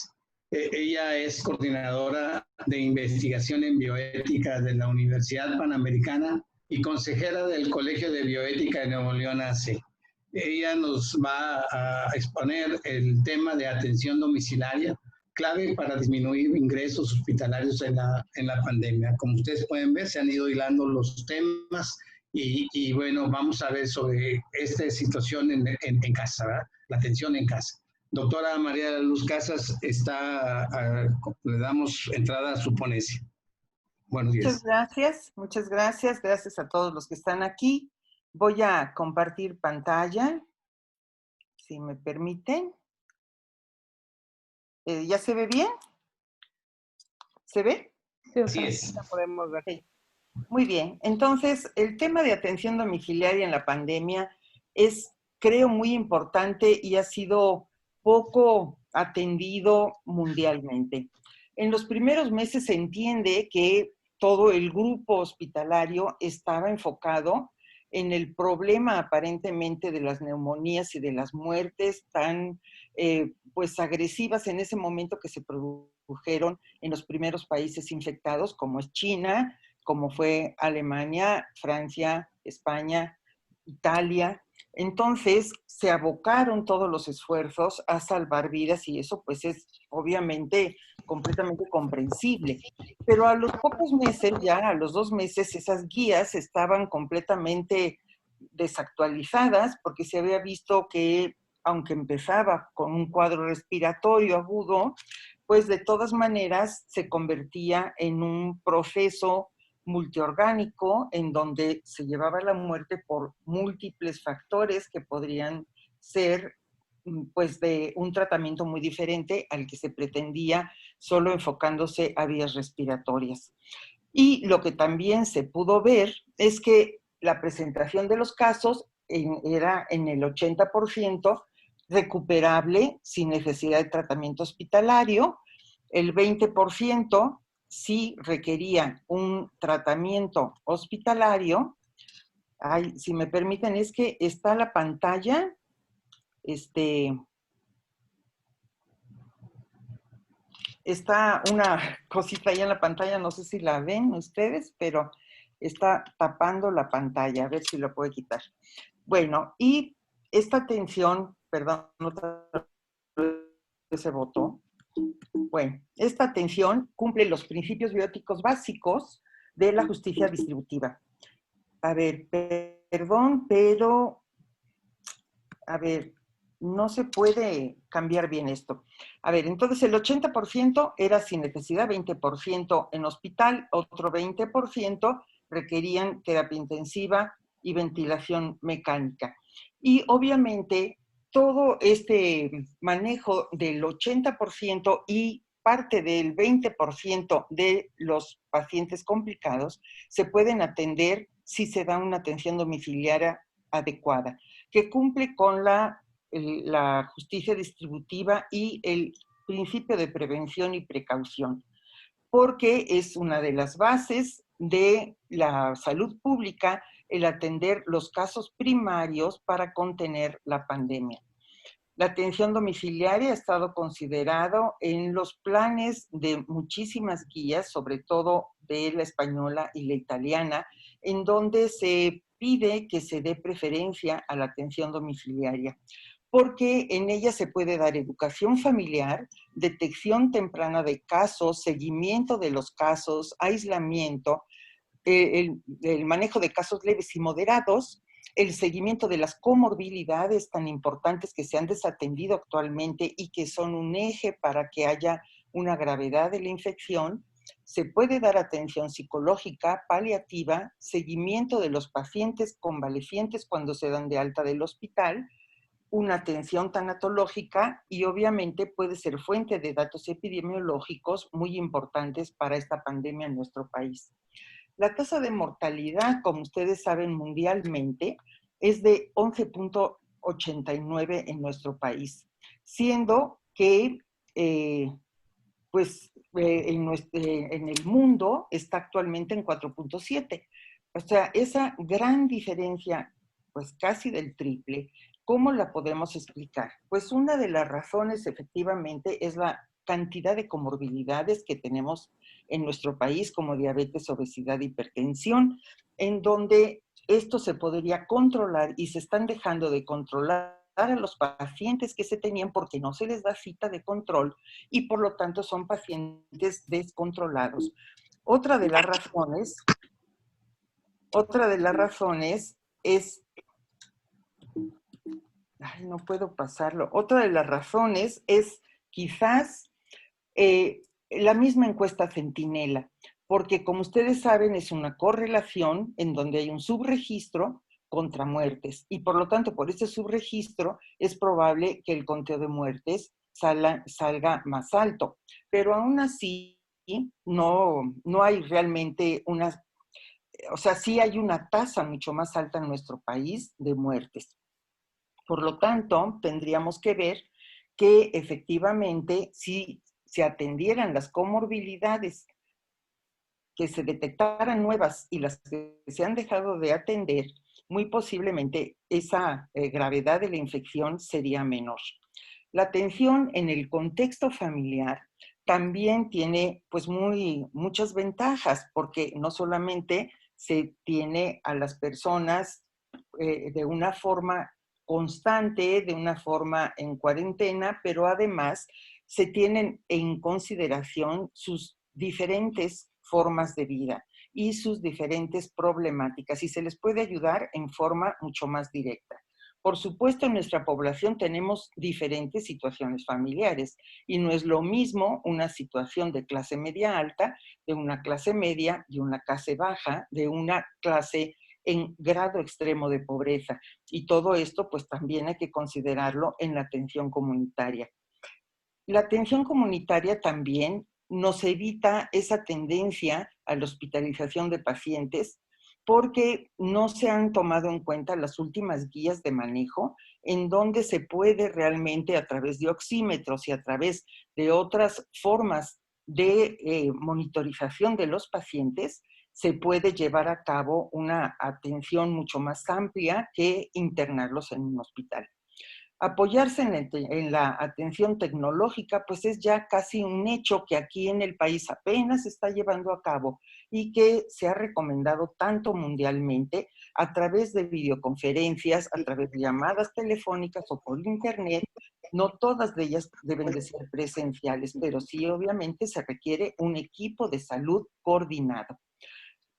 Ella es coordinadora de investigación en bioética de la Universidad Panamericana y consejera del Colegio de Bioética de Nuevo León AC. Ella nos va a exponer el tema de atención domiciliaria, clave para disminuir ingresos hospitalarios en la pandemia. Como ustedes pueden ver, se han ido hilando los temas y bueno, vamos a ver sobre esta situación en casa, ¿verdad? La atención en casa. Doctora María de la Luz Casas, le damos entrada a su ponencia. Buenos días. Muchas gracias. Gracias a todos los que están aquí. Voy a compartir pantalla, si me permiten. ¿Ya se ve bien? ¿Se ve? Así es. Podemos ver. Sí. Muy bien. Entonces, el tema de atención domiciliaria en la pandemia es, creo, muy importante y ha sido poco atendido mundialmente. En los primeros meses se entiende que todo el grupo hospitalario estaba enfocado en el problema aparentemente de las neumonías y de las muertes tan pues agresivas en ese momento que se produjeron en los primeros países infectados, como es China, como fue Alemania, Francia, España, Italia. Entonces se abocaron todos los esfuerzos a salvar vidas y eso pues es obviamente completamente comprensible. Pero a los pocos meses, ya a los 2 meses, esas guías estaban completamente desactualizadas porque se había visto que aunque empezaba con un cuadro respiratorio agudo, pues de todas maneras se convertía en un proceso multiorgánico en donde se llevaba la muerte por múltiples factores que podrían ser pues de un tratamiento muy diferente al que se pretendía, solo enfocándose a vías respiratorias. Y lo que también se pudo ver es que la presentación de los casos era en el 80% recuperable sin necesidad de tratamiento hospitalario, el 20% sí requería un tratamiento hospitalario. Ay, si me permiten, es que está la pantalla, está una cosita ahí en la pantalla, no sé si la ven ustedes, pero está tapando la pantalla, a ver si lo puedo quitar. Bueno, y esta atención, perdón, otra vez se botó. Bueno, esta atención cumple los principios bióticos básicos de la justicia distributiva. A ver, perdón, pero, a ver, no se puede cambiar bien esto. A ver, entonces el 80% era sin necesidad, 20% en hospital, otro 20% requerían terapia intensiva y ventilación mecánica. Y obviamente todo este manejo del 80% y parte del 20% de los pacientes complicados se pueden atender si se da una atención domiciliaria adecuada, que cumple con la justicia distributiva y el principio de prevención y precaución, porque es una de las bases de la salud pública el atender los casos primarios para contener la pandemia. La atención domiciliaria ha estado considerado en los planes de muchísimas guías, sobre todo de la española y la italiana, en donde se pide que se dé preferencia a la atención domiciliaria, porque en ella se puede dar educación familiar, detección temprana de casos, seguimiento de los casos, aislamiento, el manejo de casos leves y moderados, el seguimiento de las comorbilidades tan importantes que se han desatendido actualmente y que son un eje para que haya una gravedad de la infección. Se puede dar atención psicológica, paliativa, seguimiento de los pacientes convalecientes cuando se dan de alta del hospital, una atención tanatológica y obviamente puede ser fuente de datos epidemiológicos muy importantes para esta pandemia en nuestro país. La tasa de mortalidad, como ustedes saben, mundialmente es de 11.89 en nuestro país, siendo que en el mundo está actualmente en 4.7. O sea, esa gran diferencia, pues casi del triple, ¿cómo la podemos explicar? Pues una de las razones efectivamente es la cantidad de comorbilidades que tenemos en nuestro país, como diabetes, obesidad, hipertensión, en donde esto se podría controlar y se están dejando de controlar a los pacientes que se tenían porque no se les da cita de control y por lo tanto son pacientes descontrolados. Otra de las razones es, ay, no puedo pasarlo, otra de las razones es quizás la misma encuesta Centinela, porque como ustedes saben es una correlación en donde hay un subregistro contra muertes y por lo tanto por ese subregistro es probable que el conteo de muertes salga más alto, pero aún así no hay realmente una, o sea, sí hay una tasa mucho más alta en nuestro país de muertes. Por lo tanto, tendríamos que ver que efectivamente si se atendieran las comorbilidades, que se detectaran nuevas y las que se han dejado de atender, muy posiblemente esa gravedad de la infección sería menor. La atención en el contexto familiar también tiene pues muchas ventajas, porque no solamente se tiene a las personas de una forma constante, de una forma en cuarentena, pero además se tienen en consideración sus diferentes formas de vida y sus diferentes problemáticas y se les puede ayudar en forma mucho más directa. Por supuesto, en nuestra población tenemos diferentes situaciones familiares y no es lo mismo una situación de clase media alta, de una clase media, de una clase baja, de una clase en grado extremo de pobreza. Y todo esto pues también hay que considerarlo en la atención comunitaria. La atención comunitaria también nos evita esa tendencia a la hospitalización de pacientes porque no se han tomado en cuenta las últimas guías de manejo en donde se puede realmente a través de oxímetros y a través de otras formas de monitorización de los pacientes, se puede llevar a cabo una atención mucho más amplia que internarlos en un hospital. Apoyarse en la atención tecnológica, pues es ya casi un hecho que aquí en el país apenas se está llevando a cabo y que se ha recomendado tanto mundialmente a través de videoconferencias, a través de llamadas telefónicas o por internet. No todas de ellas deben de ser presenciales, pero sí obviamente se requiere un equipo de salud coordinado.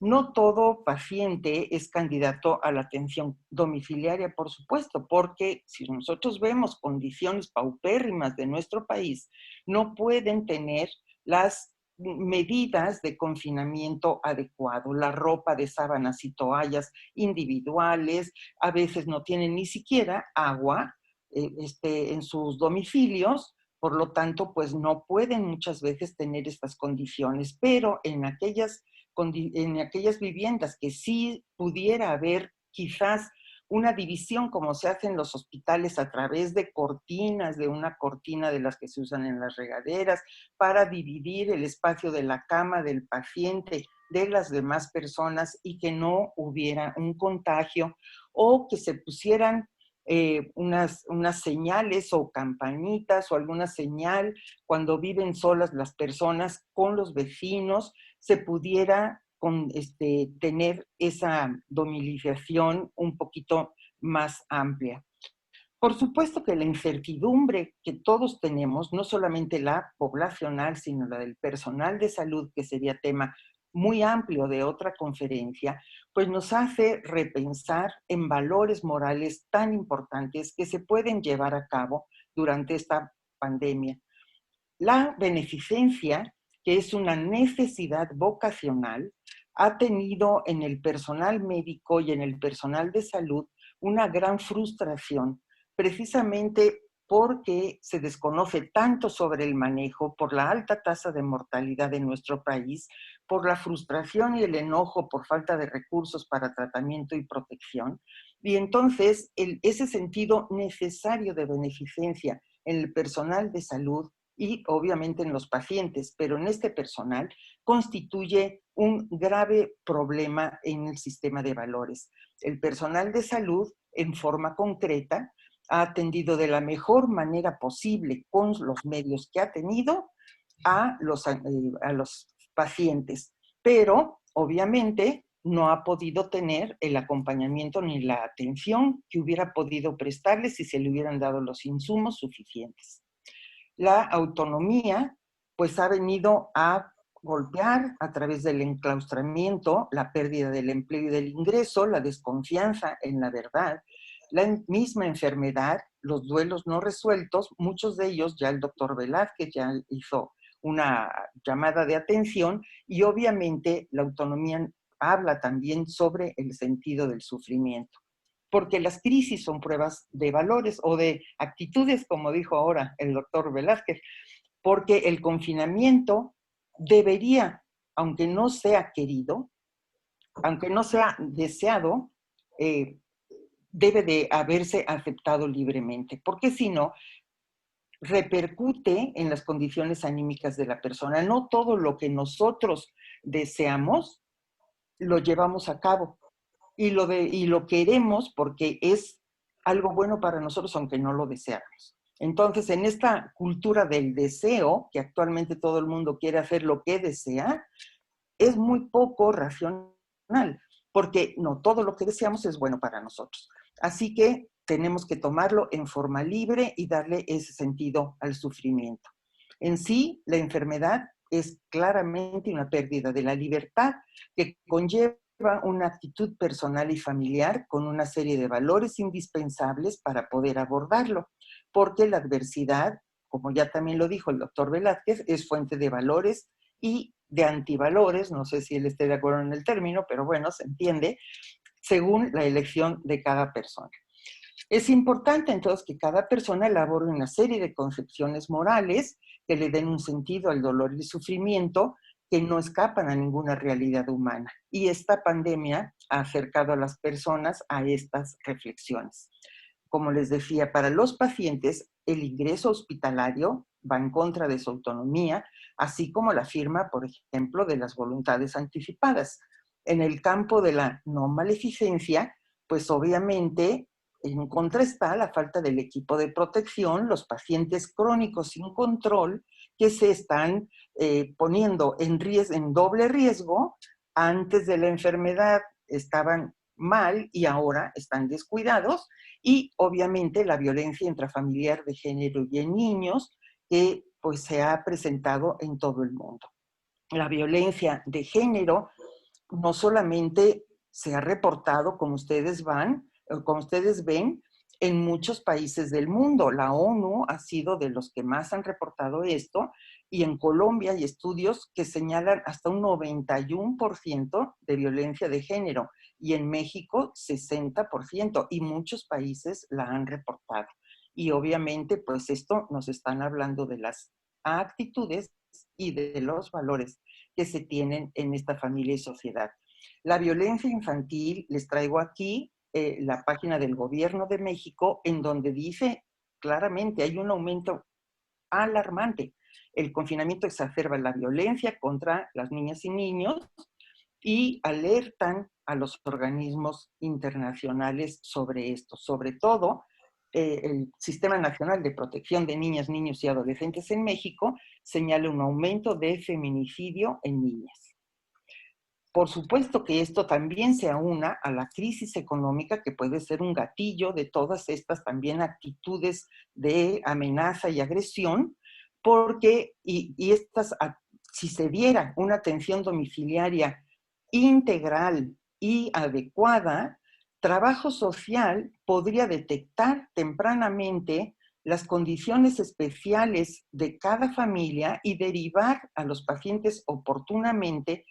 No todo paciente es candidato a la atención domiciliaria, por supuesto, porque si nosotros vemos condiciones paupérrimas de nuestro país, no pueden tener las medidas de confinamiento adecuado, la ropa de sábanas y toallas individuales, a veces no tienen ni siquiera agua en sus domicilios, por lo tanto, pues no pueden muchas veces tener estas condiciones, pero en aquellas viviendas que sí pudiera haber quizás una división como se hace en los hospitales a través de cortinas, de una cortina de las que se usan en las regaderas, para dividir el espacio de la cama del paciente de las demás personas y que no hubiera un contagio, o que se pusieran unas señales o campanitas o alguna señal cuando viven solas las personas con los vecinos, se pudiera tener esa domiciliación un poquito más amplia. Por supuesto que la incertidumbre que todos tenemos, no solamente la poblacional, sino la del personal de salud, que sería tema muy amplio de otra conferencia, pues nos hace repensar en valores morales tan importantes que se pueden llevar a cabo durante esta pandemia. La beneficencia, que es una necesidad vocacional, ha tenido en el personal médico y en el personal de salud una gran frustración, precisamente porque se desconoce tanto sobre el manejo, por la alta tasa de mortalidad en nuestro país, por la frustración y el enojo por falta de recursos para tratamiento y protección. Y entonces ese sentido necesario de beneficencia en el personal de salud y obviamente en los pacientes, pero en este personal constituye un grave problema en el sistema de valores. El personal de salud, en forma concreta, ha atendido de la mejor manera posible con los medios que ha tenido a los pacientes, pero obviamente no ha podido tener el acompañamiento ni la atención que hubiera podido prestarles si se le hubieran dado los insumos suficientes. La autonomía pues ha venido a golpear a través del enclaustramiento, la pérdida del empleo y del ingreso, la desconfianza en la verdad, la misma enfermedad, los duelos no resueltos, muchos de ellos ya el doctor Velázquez ya hizo una llamada de atención, y obviamente la autonomía habla también sobre el sentido del sufrimiento. Porque las crisis son pruebas de valores o de actitudes, como dijo ahora el doctor Velázquez, porque el confinamiento debería, aunque no sea querido, aunque no sea deseado, debe de haberse aceptado libremente, porque si no, repercute en las condiciones anímicas de la persona. No todo lo que nosotros deseamos lo llevamos a cabo. Y lo queremos porque es algo bueno para nosotros, aunque no lo deseáramos. Entonces, en esta cultura del deseo, que actualmente todo el mundo quiere hacer lo que desea, es muy poco racional, porque no todo lo que deseamos es bueno para nosotros. Así que tenemos que tomarlo en forma libre y darle ese sentido al sufrimiento. En sí, la enfermedad es claramente una pérdida de la libertad que conlleva una actitud personal y familiar con una serie de valores indispensables para poder abordarlo, porque la adversidad, como ya también lo dijo el doctor Velázquez, es fuente de valores y de antivalores, no sé si él esté de acuerdo en el término, pero bueno, se entiende, según la elección de cada persona. Es importante entonces que cada persona elabore una serie de concepciones morales que le den un sentido al dolor y el sufrimiento que no escapan a ninguna realidad humana. Y esta pandemia ha acercado a las personas a estas reflexiones. Como les decía, para los pacientes, el ingreso hospitalario va en contra de su autonomía, así como la firma, por ejemplo, de las voluntades anticipadas. En el campo de la no maleficencia, pues obviamente en contra está la falta del equipo de protección, los pacientes crónicos sin control que se están poniendo en doble riesgo. Antes de la enfermedad estaban mal y ahora están descuidados, y obviamente la violencia intrafamiliar de género y en niños que pues se ha presentado en todo el mundo. La violencia de género no solamente se ha reportado, como ustedes ven, en muchos países del mundo. La ONU ha sido de los que más han reportado esto, y en Colombia hay estudios que señalan hasta un 91% de violencia de género, y en México 60%, y muchos países la han reportado. Y obviamente, pues esto nos están hablando de las actitudes y de los valores que se tienen en esta familia y sociedad. La violencia infantil, les traigo aquí la página del Gobierno de México, en donde dice claramente hay un aumento alarmante. El confinamiento exacerba la violencia contra las niñas y niños, y alertan a los organismos internacionales sobre esto. Sobre todo, el Sistema Nacional de Protección de Niñas, Niños y Adolescentes en México señala un aumento de feminicidio en niñas. Por supuesto que esto también se aúna a la crisis económica, que puede ser un gatillo de todas estas también actitudes de amenaza y agresión, porque si se diera una atención domiciliaria integral y adecuada, trabajo social podría detectar tempranamente las condiciones especiales de cada familia y derivar a los pacientes oportunamente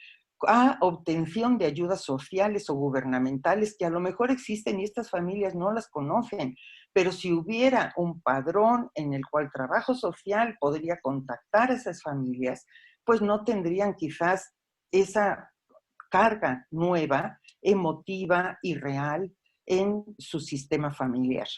a obtención de ayudas sociales o gubernamentales que a lo mejor existen y estas familias no las conocen. Pero si hubiera un padrón en el cual trabajo social podría contactar a esas familias, pues no tendrían quizás esa carga nueva, emotiva y real en su sistema familiar.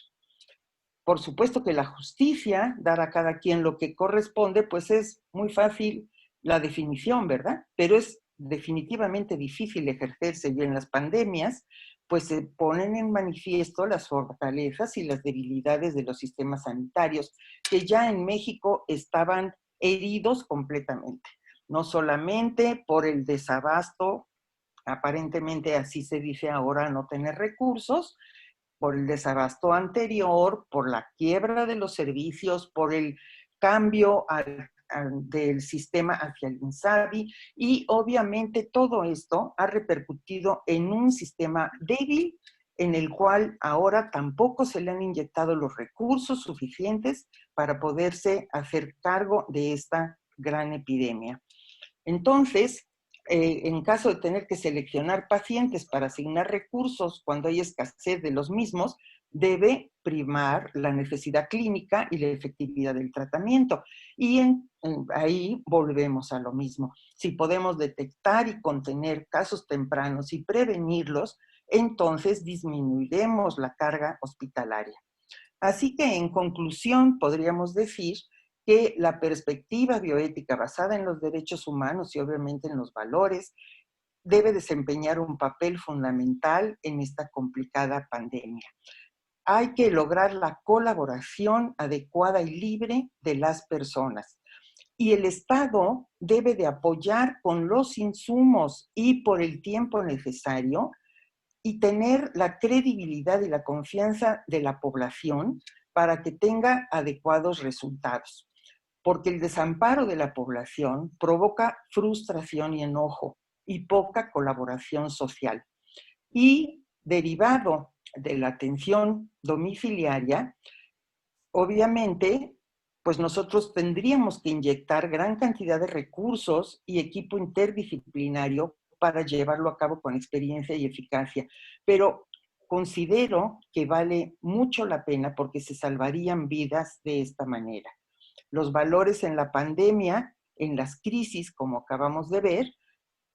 Por supuesto que la justicia, dar a cada quien lo que corresponde, pues es muy fácil la definición, ¿verdad? Pero es definitivamente difícil ejercerse, y en las pandemias pues se ponen en manifiesto las fortalezas y las debilidades de los sistemas sanitarios, que ya en México estaban heridos completamente, no solamente por el desabasto, aparentemente así se dice ahora, no tener recursos, por el desabasto anterior, por la quiebra de los servicios, por el cambio del sistema hacia el INSABI, y obviamente todo esto ha repercutido en un sistema débil en el cual ahora tampoco se le han inyectado los recursos suficientes para poderse hacer cargo de esta gran epidemia. Entonces, en caso de tener que seleccionar pacientes para asignar recursos cuando hay escasez de los mismos, debe primar la necesidad clínica y la efectividad del tratamiento. Y ahí volvemos a lo mismo. Si podemos detectar y contener casos tempranos y prevenirlos, entonces disminuiremos la carga hospitalaria. Así que, en conclusión, podríamos decir que la perspectiva bioética basada en los derechos humanos y obviamente en los valores debe desempeñar un papel fundamental en esta complicada pandemia. Hay que lograr la colaboración adecuada y libre de las personas. Y el Estado debe de apoyar con los insumos y por el tiempo necesario, y tener la credibilidad y la confianza de la población para que tenga adecuados resultados. Porque el desamparo de la población provoca frustración y enojo y poca colaboración social. Y derivado de la atención domiciliaria, obviamente, pues nosotros tendríamos que inyectar gran cantidad de recursos y equipo interdisciplinario para llevarlo a cabo con experiencia y eficacia. Pero considero que vale mucho la pena porque se salvarían vidas de esta manera. Los valores en la pandemia, en las crisis, como acabamos de ver,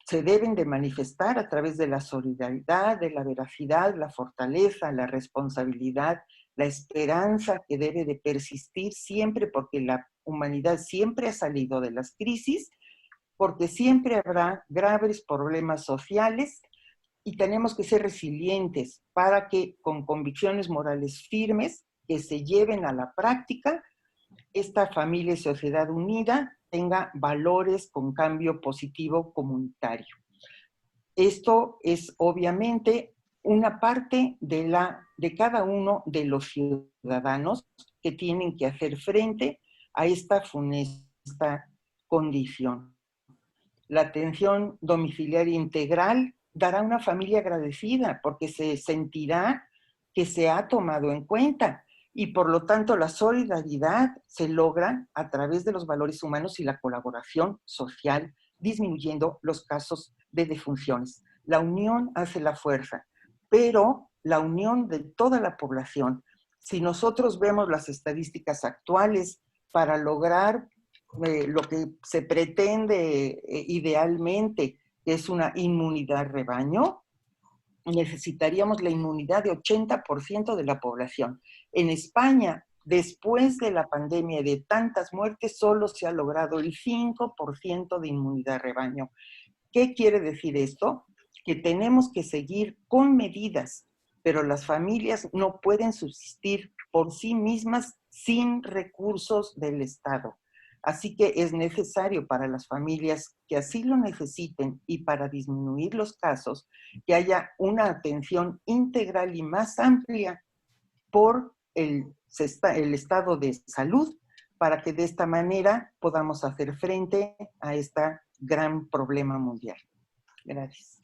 se deben de manifestar a través de la solidaridad, de la veracidad, la fortaleza, la responsabilidad, la esperanza que debe de persistir siempre, porque la humanidad siempre ha salido de las crisis, porque siempre habrá graves problemas sociales y tenemos que ser resilientes para que con convicciones morales firmes que se lleven a la práctica, esta familia y sociedad unida tenga valores con cambio positivo comunitario. Esto es obviamente una parte de cada uno de los ciudadanos que tienen que hacer frente a esta funesta condición. La atención domiciliaria integral dará una familia agradecida porque se sentirá que se ha tomado en cuenta y por lo tanto la solidaridad se logra a través de los valores humanos y la colaboración social, disminuyendo los casos de defunciones. La unión hace la fuerza, pero la unión de toda la población. Si nosotros vemos las estadísticas actuales para lograr lo que se pretende idealmente, que es una inmunidad rebaño, necesitaríamos la inmunidad de 80% de la población. En España, después de la pandemia de tantas muertes, solo se ha logrado el 5% de inmunidad rebaño. ¿Qué quiere decir esto? Que tenemos que seguir con medidas, pero las familias no pueden subsistir por sí mismas sin recursos del Estado. Así que es necesario para las familias que así lo necesiten y para disminuir los casos, que haya una atención integral y más amplia por el estado de salud, para que de esta manera podamos hacer frente a este gran problema mundial. Gracias.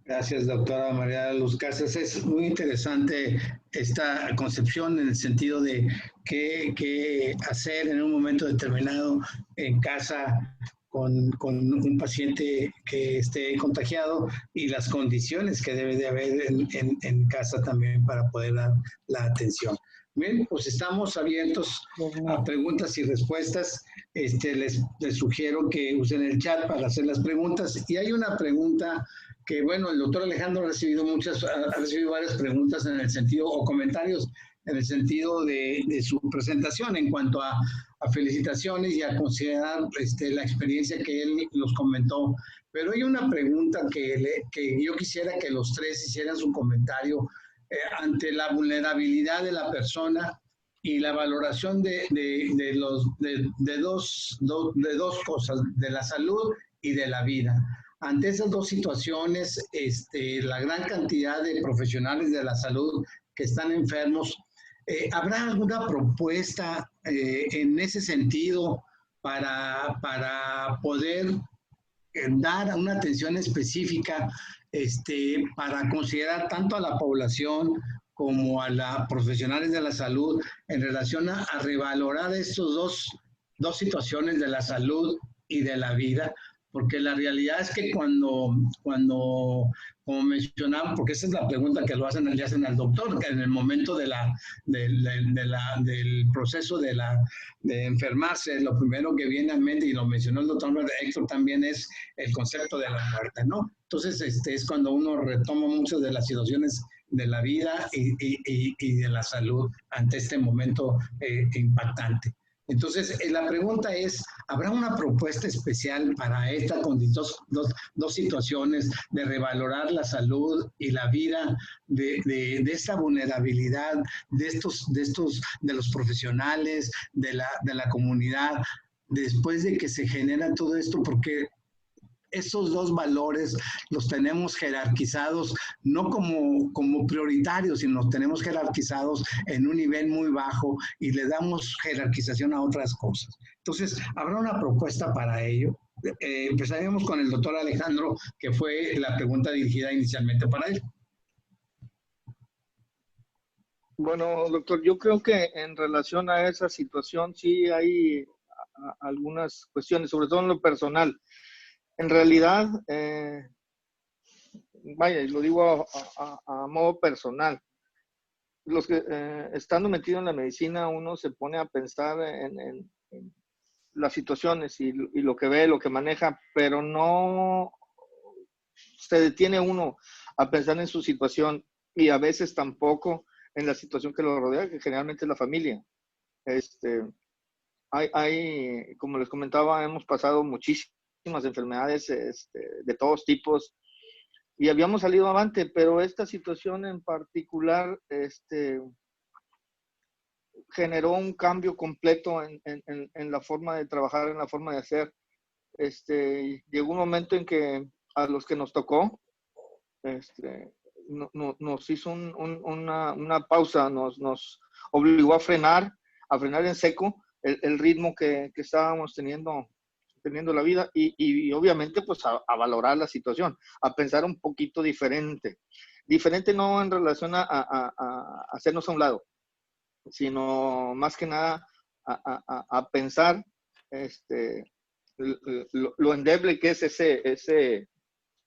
Gracias, doctora María Luz Casas. Es muy interesante esta concepción en el sentido de qué hacer en un momento determinado en casa con un paciente que esté contagiado y las condiciones que debe de haber en casa también para poder dar la atención. Bien, pues estamos abiertos a preguntas y respuestas. Les sugiero que usen el chat para hacer las preguntas. Y hay una pregunta que, bueno, el doctor Alejandro ha recibido varias preguntas en el sentido, o comentarios en el sentido de su presentación en cuanto a felicitaciones y a considerar la experiencia que él nos comentó. Pero hay una pregunta que yo quisiera que los tres hicieran su comentario ante la vulnerabilidad de la persona y la valoración de dos cosas, de la salud y de la vida. Ante esas dos situaciones, la gran cantidad de profesionales de la salud que están enfermos, ¿habrá alguna propuesta en ese sentido para poder dar una atención específica para considerar tanto a la población como a los profesionales de la salud en relación a revalorar estos dos situaciones de la salud y de la vida? Porque la realidad es que cuando como mencionaba, porque esa es la pregunta que le hacen al doctor, que en el momento del proceso de enfermarse, lo primero que viene a mente, y lo mencionó el doctor Héctor también, es el concepto de la muerte, ¿no? Entonces, es cuando uno retoma muchas de las situaciones de la vida y de la salud ante este momento impactante. Entonces, la pregunta es, ¿habrá una propuesta especial para estas dos situaciones de revalorar la salud y la vida, de esta vulnerabilidad de los profesionales, de la comunidad, después de que se genera todo esto? Porque esos dos valores los tenemos jerarquizados, no como prioritarios, sino los tenemos jerarquizados en un nivel muy bajo y le damos jerarquización a otras cosas. Entonces, ¿habrá una propuesta para ello? Empezaríamos con el doctor Alejandro, que fue la pregunta dirigida inicialmente para él. Bueno, doctor, yo creo que en relación a esa situación sí hay algunas cuestiones, sobre todo en lo personal. En realidad, vaya, y lo digo a modo personal, los que estando metido en la medicina, uno se pone a pensar en las situaciones y lo que ve, lo que maneja, pero no se detiene uno a pensar en su situación y a veces tampoco en la situación que lo rodea, que generalmente es la familia. Como les comentaba, hemos pasado muchísimas enfermedades de todos tipos y habíamos salido avante, pero esta situación en particular generó un cambio completo en la forma de trabajar, en la forma de hacer. Llegó un momento en que a los que nos tocó, nos hizo una pausa, nos obligó a frenar en seco el ritmo que estábamos teniendo la vida y obviamente pues a valorar la situación, a pensar un poquito diferente. Diferente no en relación a hacernos a un lado, sino más que nada a pensar lo endeble que es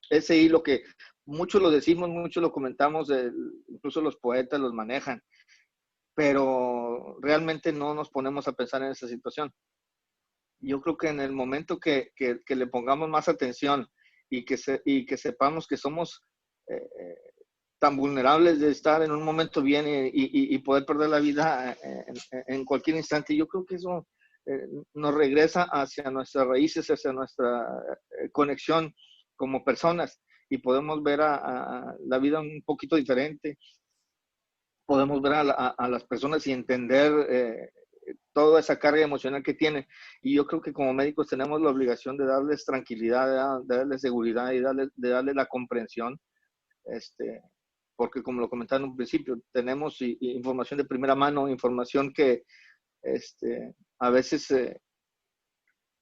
ese hilo que muchos lo decimos, muchos lo comentamos, incluso los poetas los manejan, pero realmente no nos ponemos a pensar en esa situación. Yo creo que en el momento que le pongamos más atención y que sepamos que somos tan vulnerables de estar en un momento bien y poder perder la vida en cualquier instante, yo creo que eso nos regresa hacia nuestras raíces, hacia nuestra conexión como personas y podemos ver a la vida un poquito diferente. Podemos ver a las personas y entender toda esa carga emocional que tienen. Y yo creo que como médicos tenemos la obligación de darles tranquilidad, de darles seguridad y de darles la comprensión. Porque como lo comentaba en un principio, tenemos información de primera mano, información que a veces,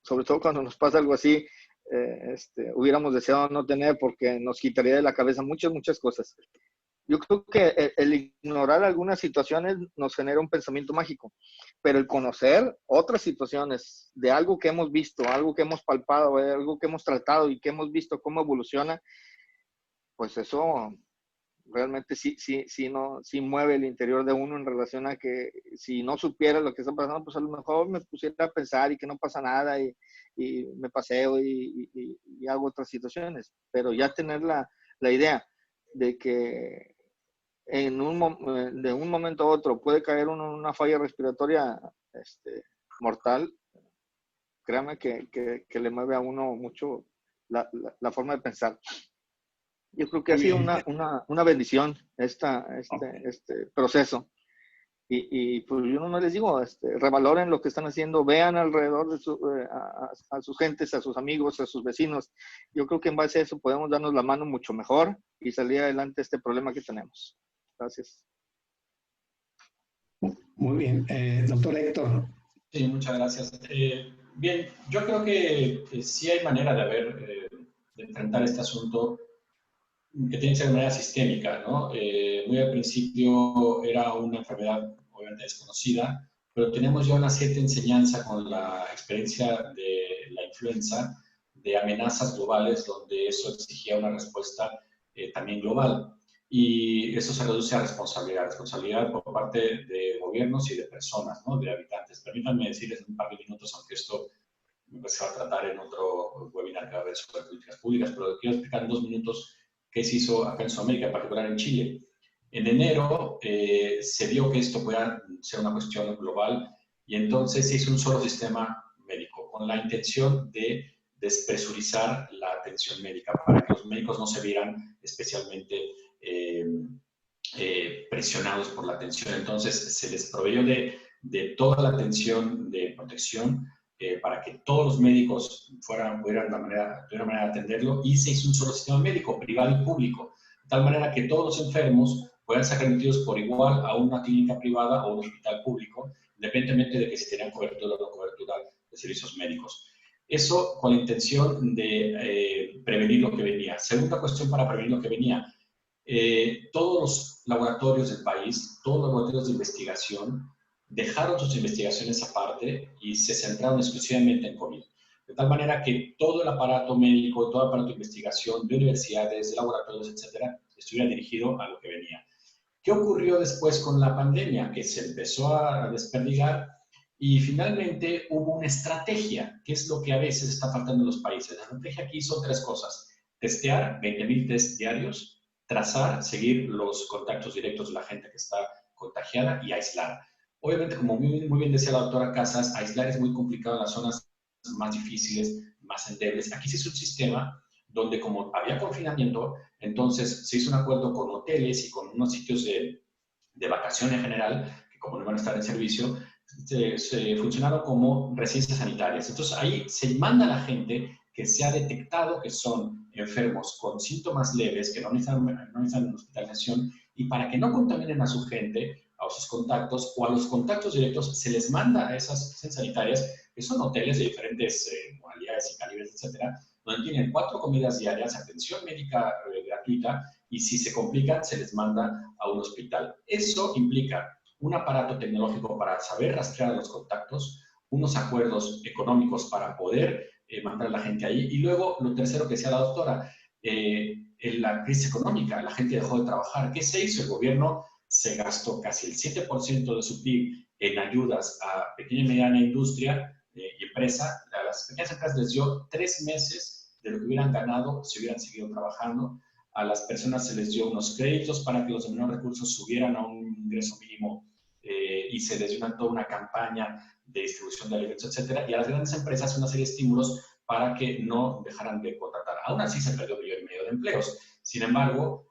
sobre todo cuando nos pasa algo así, hubiéramos deseado no tener porque nos quitaría de la cabeza muchas cosas. Yo creo que el ignorar algunas situaciones nos genera un pensamiento mágico, pero el conocer otras situaciones de algo que hemos visto, algo que hemos palpado, algo que hemos tratado y que hemos visto cómo evoluciona, pues eso realmente sí mueve el interior de uno en relación a que si no supiera lo que está pasando, pues a lo mejor me pusiera a pensar y que no pasa nada y me paseo y hago otras situaciones, pero ya tener la idea de que de un momento a otro puede caer uno en una falla respiratoria mortal, créame que le mueve a uno mucho la forma de pensar. Yo creo que ha sido una bendición este proceso. Y pues yo no les digo, revaloren lo que están haciendo, vean alrededor de a sus gentes, a sus amigos, a sus vecinos. Yo creo que en base a eso podemos darnos la mano mucho mejor y salir adelante de este problema que tenemos. Gracias. Muy bien. Doctor Héctor. Sí, muchas gracias. Bien, yo creo que sí hay manera de enfrentar este asunto que tiene que ser de manera sistémica, ¿no? Muy al principio era una enfermedad obviamente desconocida, pero tenemos ya una cierta enseñanza con la experiencia de la influenza, de amenazas globales, donde eso exigía una respuesta también global. Y eso se reduce a responsabilidad por parte de gobiernos y de personas, ¿no? De habitantes. Permítanme decirles en un par de minutos, aunque esto se va a tratar en otro webinar que va a haber sobre políticas públicas, pero quiero explicar en 2 minutos qué se hizo acá en Sudamérica, en particular en Chile. En enero se vio que esto podía ser una cuestión global y entonces se hizo un solo sistema médico con la intención de despresurizar la atención médica para que los médicos no se vieran especialmente presionados por la atención. Entonces se les proveyó de toda la atención de protección para que todos los médicos tuvieran una manera de atenderlo y se hizo un solo sistema médico, privado y público, de tal manera que todos los enfermos puedan ser remitidos por igual a una clínica privada o un hospital público, independientemente de que si tenían cobertura o no cobertura de servicios médicos. Eso con la intención de prevenir lo que venía. Segunda cuestión para prevenir lo que venía. Todos los laboratorios del país, todos los laboratorios de investigación, dejaron sus investigaciones aparte y se centraron exclusivamente en COVID. de tal manera que todo el aparato médico, todo el aparato de investigación, de universidades, de laboratorios, etcétera, estuviera dirigido a lo que venía. ¿Qué ocurrió después con la pandemia? Que se empezó a desperdigar y finalmente hubo una estrategia, que es lo que a veces está faltando en los países. La estrategia aquí son 3 cosas. Testear 20,000 test diarios, trazar, seguir los contactos directos de la gente que está contagiada y aislar. Obviamente, como muy bien decía la doctora Casas, aislar es muy complicado en las zonas más difíciles, más endebles. Aquí se hizo un sistema donde como había confinamiento, entonces se hizo un acuerdo con hoteles y con unos sitios de vacación en general, que como no iban a estar en servicio, se funcionaron como residencias sanitarias. Entonces ahí se manda a la gente que se ha detectado que son enfermos con síntomas leves, que no necesitan hospitalización, y para que no contaminen a su gente, a sus contactos o a los contactos directos, se les manda a esas residencias sanitarias, que son hoteles de diferentes modalidades y calibres, etcétera, donde tienen 4 comidas diarias, atención médica gratuita, y si se complican, se les manda a un hospital. Eso implica un aparato tecnológico para saber rastrear a los contactos, unos acuerdos económicos para poder mandar a la gente ahí, y luego lo tercero que decía la doctora, en la crisis económica, la gente dejó de trabajar. ¿Qué se hizo? El gobierno se gastó casi el 7% de su PIB en ayudas a pequeña y mediana industria y empresa. A las pequeñas empresas les dio 3 meses de lo que hubieran ganado si hubieran seguido trabajando. A las personas se les dio unos créditos para que los de menores recursos subieran a un ingreso mínimo y se les dio toda una campaña de distribución de alimentos, etcétera. Y a las grandes empresas una serie de estímulos para que no dejaran de contratar. Aún así se perdió 1,5 millones de empleos. Sin embargo,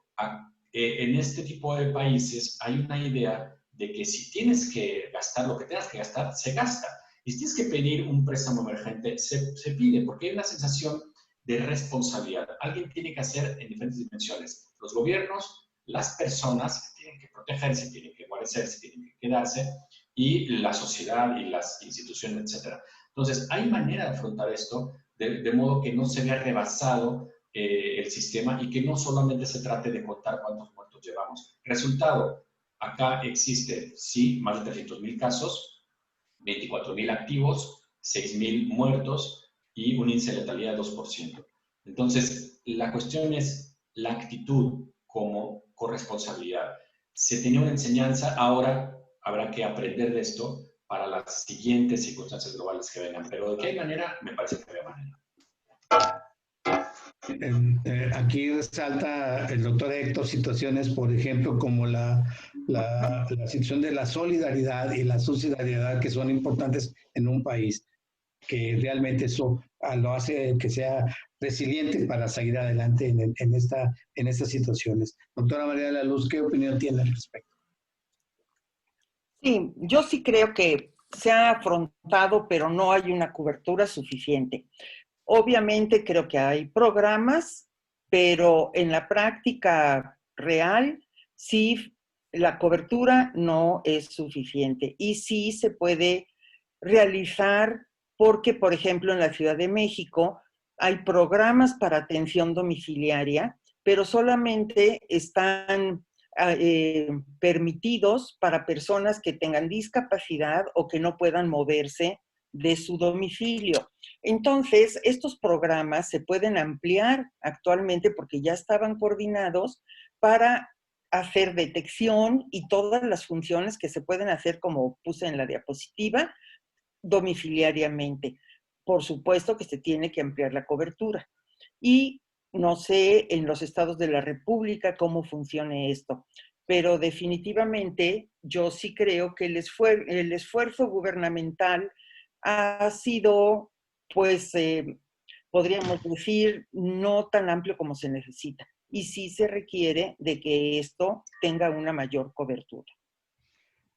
en este tipo de países hay una idea de que si tienes que gastar lo que tengas que gastar, se gasta. Y si tienes que pedir un préstamo emergente, se pide, porque hay una sensación de responsabilidad. Alguien tiene que hacer en diferentes dimensiones. Los gobiernos, las personas que tienen que protegerse, tienen que guarecerse, tienen que quedarse, y la sociedad y las instituciones, etcétera. Entonces, hay manera de afrontar esto de modo que no se vea rebasado el sistema y que no solamente se trate de contar cuántos muertos llevamos. Resultado, acá existe, sí, más de 300,000 casos, 24,000 activos, 6,000 muertos y un índice de letalidad de 2%. Entonces, la cuestión es la actitud como corresponsabilidad. Se tenía una enseñanza, ahora habrá que aprender de esto para las siguientes circunstancias globales que vengan. Pero de qué hay manera, me parece que hay manera. Aquí resalta el doctor Héctor situaciones, por ejemplo, como la situación de la solidaridad y la subsidiariedad, que son importantes en un país, que realmente eso lo hace que sea resiliente para seguir adelante en estas situaciones. Doctora María de la Luz, ¿qué opinión tiene al respecto? Sí, yo sí creo que se ha afrontado, pero no hay una cobertura suficiente. Obviamente creo que hay programas, pero en la práctica real sí la cobertura no es suficiente y sí se puede realizar porque, por ejemplo, en la Ciudad de México hay programas para atención domiciliaria, pero solamente están permitidos para personas que tengan discapacidad o que no puedan moverse de su domicilio. Entonces, estos programas se pueden ampliar actualmente porque ya estaban coordinados para hacer detección y todas las funciones que se pueden hacer, como puse en la diapositiva, domiciliariamente. Por supuesto que se tiene que ampliar la cobertura. Y no sé en los estados de la República cómo funcione esto, pero definitivamente yo sí creo que el esfuerzo gubernamental ha sido, pues, podríamos decir, no tan amplio como se necesita. Y sí se requiere de que esto tenga una mayor cobertura.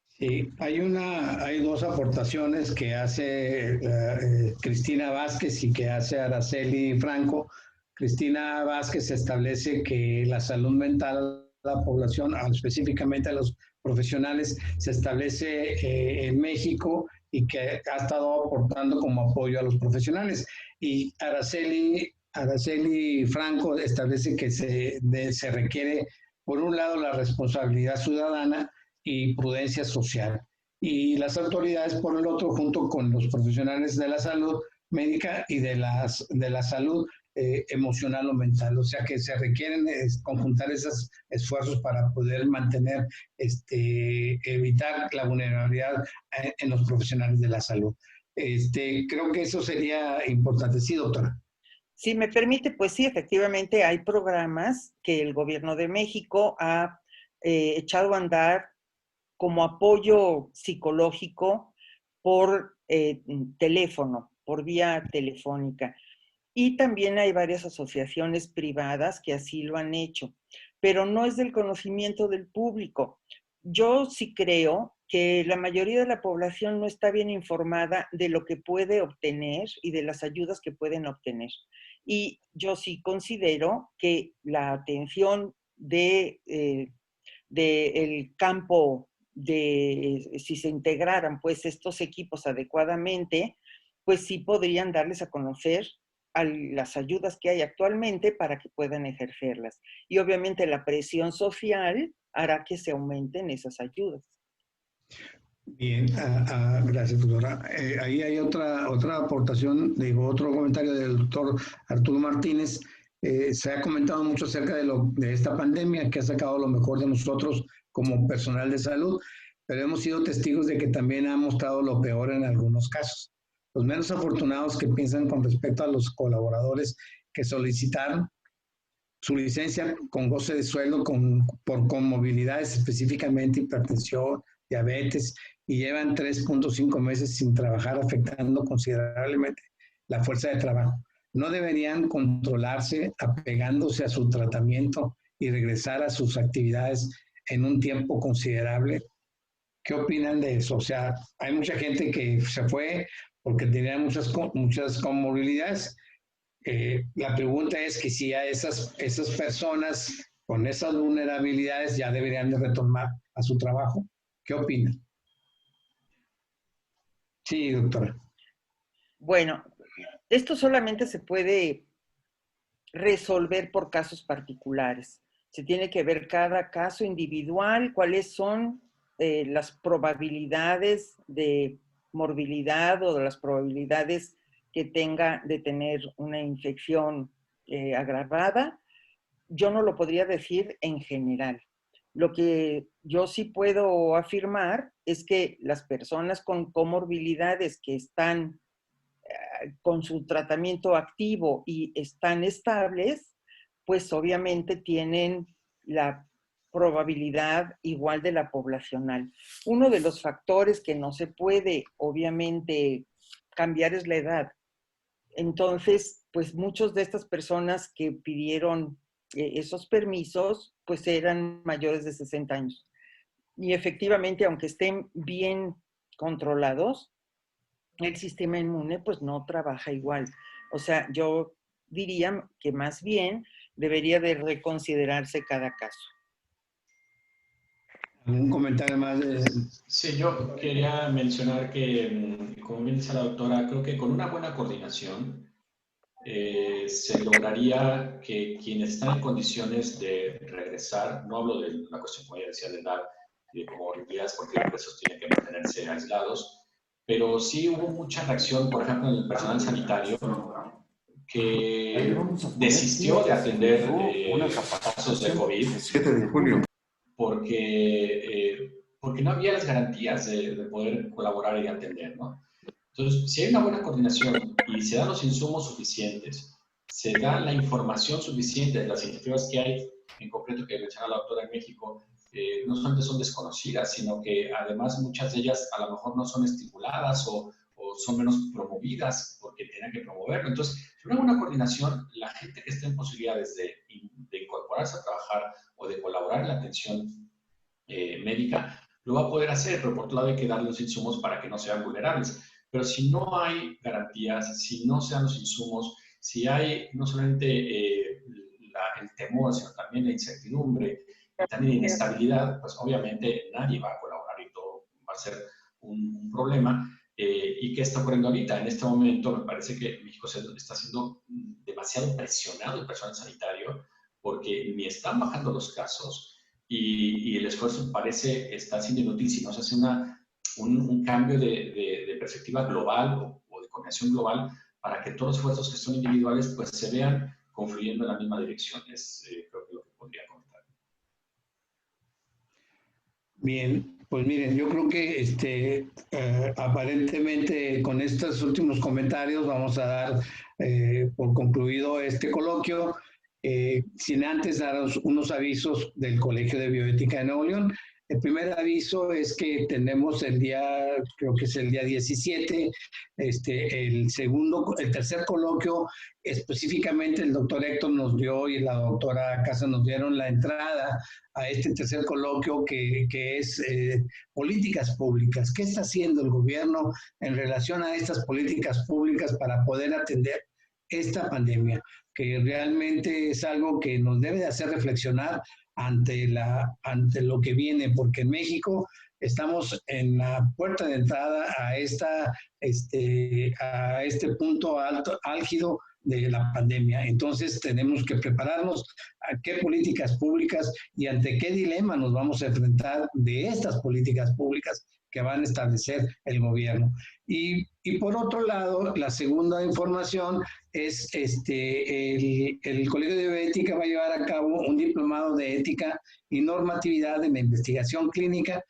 Sí, hay 2 aportaciones que hace Cristina Vázquez y que hace Araceli Franco. Cristina Vázquez establece que la salud mental de la población, específicamente a los profesionales, se establece en México y que ha estado aportando como apoyo a los profesionales. Y Araceli Franco establece que se requiere, por un lado, la responsabilidad ciudadana y prudencia social. Y las autoridades, por el otro, junto con los profesionales de la salud, médica y de la salud emocional o mental. O sea que se requieren conjuntar esos esfuerzos para poder mantener, evitar la vulnerabilidad en los profesionales de la salud. Creo que eso sería importante. Sí, doctora. Si me permite, pues sí, efectivamente hay programas que el gobierno de México ha echado a andar como apoyo psicológico por teléfono, por vía telefónica. Y también hay varias asociaciones privadas que así lo han hecho, pero no es del conocimiento del público. Yo sí creo que la mayoría de la población no está bien informada de lo que puede obtener y de las ayudas que pueden obtener. Y yo sí considero que la atención del campo si se integraran pues estos equipos adecuadamente, pues sí podrían darles a conocer a las ayudas que hay actualmente para que puedan ejercerlas. Y obviamente la presión social hará que se aumenten esas ayudas. Bien, gracias, doctora. Ahí hay otra aportación, otro comentario del doctor Arturo Martínez. Se ha comentado mucho acerca de esta pandemia que ha sacado lo mejor de nosotros como personal de salud, pero hemos sido testigos de que también ha mostrado lo peor en algunos casos. Los menos afortunados que piensan con respecto a los colaboradores que solicitaron su licencia con goce de sueldo por comorbilidades, específicamente hipertensión, diabetes, y llevan 3.5 meses sin trabajar, afectando considerablemente la fuerza de trabajo. No deberían controlarse apegándose a su tratamiento y regresar a sus actividades en un tiempo considerable. ¿Qué opinan de eso? O sea, hay mucha gente que se fue porque tenía muchas comorbilidades. La pregunta es que si a esas personas con esas vulnerabilidades ya deberían de retornar a su trabajo. ¿Qué opinan? Sí, doctora. Bueno, esto solamente se puede resolver por casos particulares. Se tiene que ver cada caso individual, cuáles son las probabilidades de morbilidad o de las probabilidades que tenga de tener una infección agravada. Yo no lo podría decir en general. Lo que yo sí puedo afirmar es que las personas con comorbilidades que están con su tratamiento activo y están estables, pues obviamente tienen la probabilidad igual de la poblacional. Uno de los factores que no se puede obviamente cambiar es la edad. Entonces, pues muchos de estas personas que pidieron esos permisos, pues eran mayores de 60 años. Y efectivamente, aunque estén bien controlados, el sistema inmune pues no trabaja igual. O sea, yo diría que más bien debería de reconsiderarse cada caso. ¿Algún comentario más? Sí, yo quería mencionar que, como bien dice la doctora, creo que con una buena coordinación se lograría que quienes están en condiciones de regresar, no hablo de la cuestión, como ya decía, de edad y de comorbilidades, porque esos tienen que mantenerse aislados, pero sí hubo mucha reacción, por ejemplo, en el personal sanitario, que desistió de atender casos de COVID. 7 de junio. Porque no había las garantías de poder colaborar y atender, ¿no? Entonces, si hay una buena coordinación y se dan los insumos suficientes, se da la información suficiente de las iniciativas que hay, en concreto que menciona la doctora en México, no solamente son desconocidas, sino que además muchas de ellas a lo mejor no son estimuladas o son menos promovidas porque tienen que promoverlo. Entonces, si hay una buena coordinación, la gente que esté en posibilidades de incorporarse a trabajar o de colaborar en la atención médica, lo va a poder hacer, pero por otro lado hay que darle los insumos para que no sean vulnerables. Pero si no hay garantías, si no se dan los insumos, si hay no solamente el temor, sino también la incertidumbre y también la inestabilidad, pues obviamente nadie va a colaborar y todo va a ser un problema. ¿Y qué está ocurriendo ahorita? En este momento me parece que México está siendo demasiado presionado el personal sanitario porque ni están bajando los casos y el esfuerzo parece estar siendo inútil si no se hace un cambio de perspectiva global o de coordinación global para que todos los esfuerzos que son individuales pues se vean confluyendo en la misma dirección. Es creo que lo que podría comentar. Bien, pues miren, yo creo que aparentemente con estos últimos comentarios vamos a dar por concluido este coloquio, sin antes dar unos avisos del Colegio de Bioética de Nuevo León. El primer aviso es que tenemos el día, creo que es el día 17, el tercer coloquio, específicamente el doctor Héctor nos dio y la doctora Casa nos dieron la entrada a este tercer coloquio que es políticas públicas. ¿Qué está haciendo el gobierno en relación a estas políticas públicas para poder atender esta pandemia? Que realmente es algo que nos debe de hacer reflexionar ante lo que viene, porque en México estamos en la puerta de entrada a este punto álgido de la pandemia. Entonces tenemos que prepararnos a qué políticas públicas y ante qué dilema nos vamos a enfrentar de estas políticas públicas que van a establecer el gobierno. Y por otro lado, la segunda información es el Colegio de Bioética va a llevar a cabo un diplomado de ética y normatividad en la investigación clínica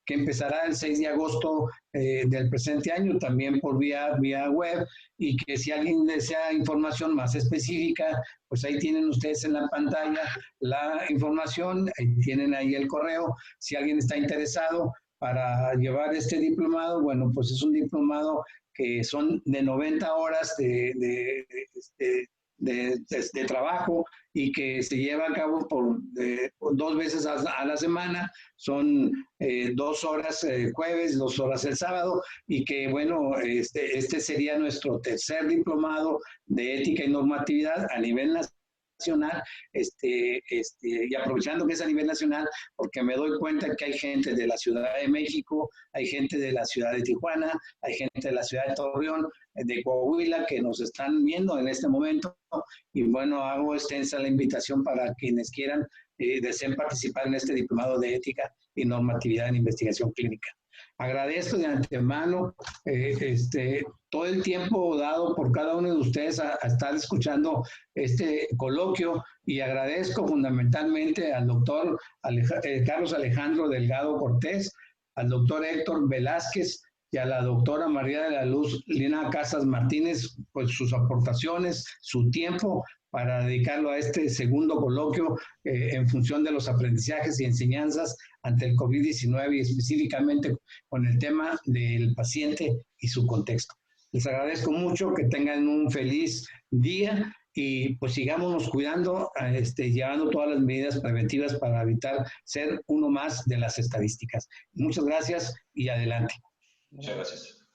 que empezará el 6 de agosto del presente año, también por vía web, y que si alguien desea información más específica, pues ahí tienen ustedes en la pantalla la información, ahí tienen ahí el correo. Si alguien está interesado para llevar este diplomado, bueno, pues es un diplomado que son de 90 horas de trabajo y que se lleva a cabo por 2 veces a la semana, son 2 horas jueves, 2 horas el sábado, y que bueno, este sería nuestro tercer diplomado de ética y normatividad a nivel nacional, y aprovechando que es a nivel nacional, porque me doy cuenta que hay gente de la Ciudad de México, hay gente de la ciudad de Tijuana, hay gente de la ciudad de Torreón, de Coahuila, que nos están viendo en este momento, y bueno, hago extensa la invitación para quienes quieran, deseen participar en este diplomado de ética y normatividad en investigación clínica. Agradezco de antemano todo el tiempo dado por cada uno de ustedes a estar escuchando este coloquio, y agradezco fundamentalmente al doctor Carlos Alejandro Delgado Cortés, al doctor Héctor Velázquez y a la doctora María de la Luz Lina Casas Martínez, pues sus aportaciones, su tiempo para dedicarlo a este segundo coloquio en función de los aprendizajes y enseñanzas ante el COVID-19 y específicamente con el tema del paciente y su contexto. Les agradezco mucho, que tengan un feliz día y pues sigámonos cuidando, llevando todas las medidas preventivas para evitar ser uno más de las estadísticas. Muchas gracias y adelante. Muchas gracias.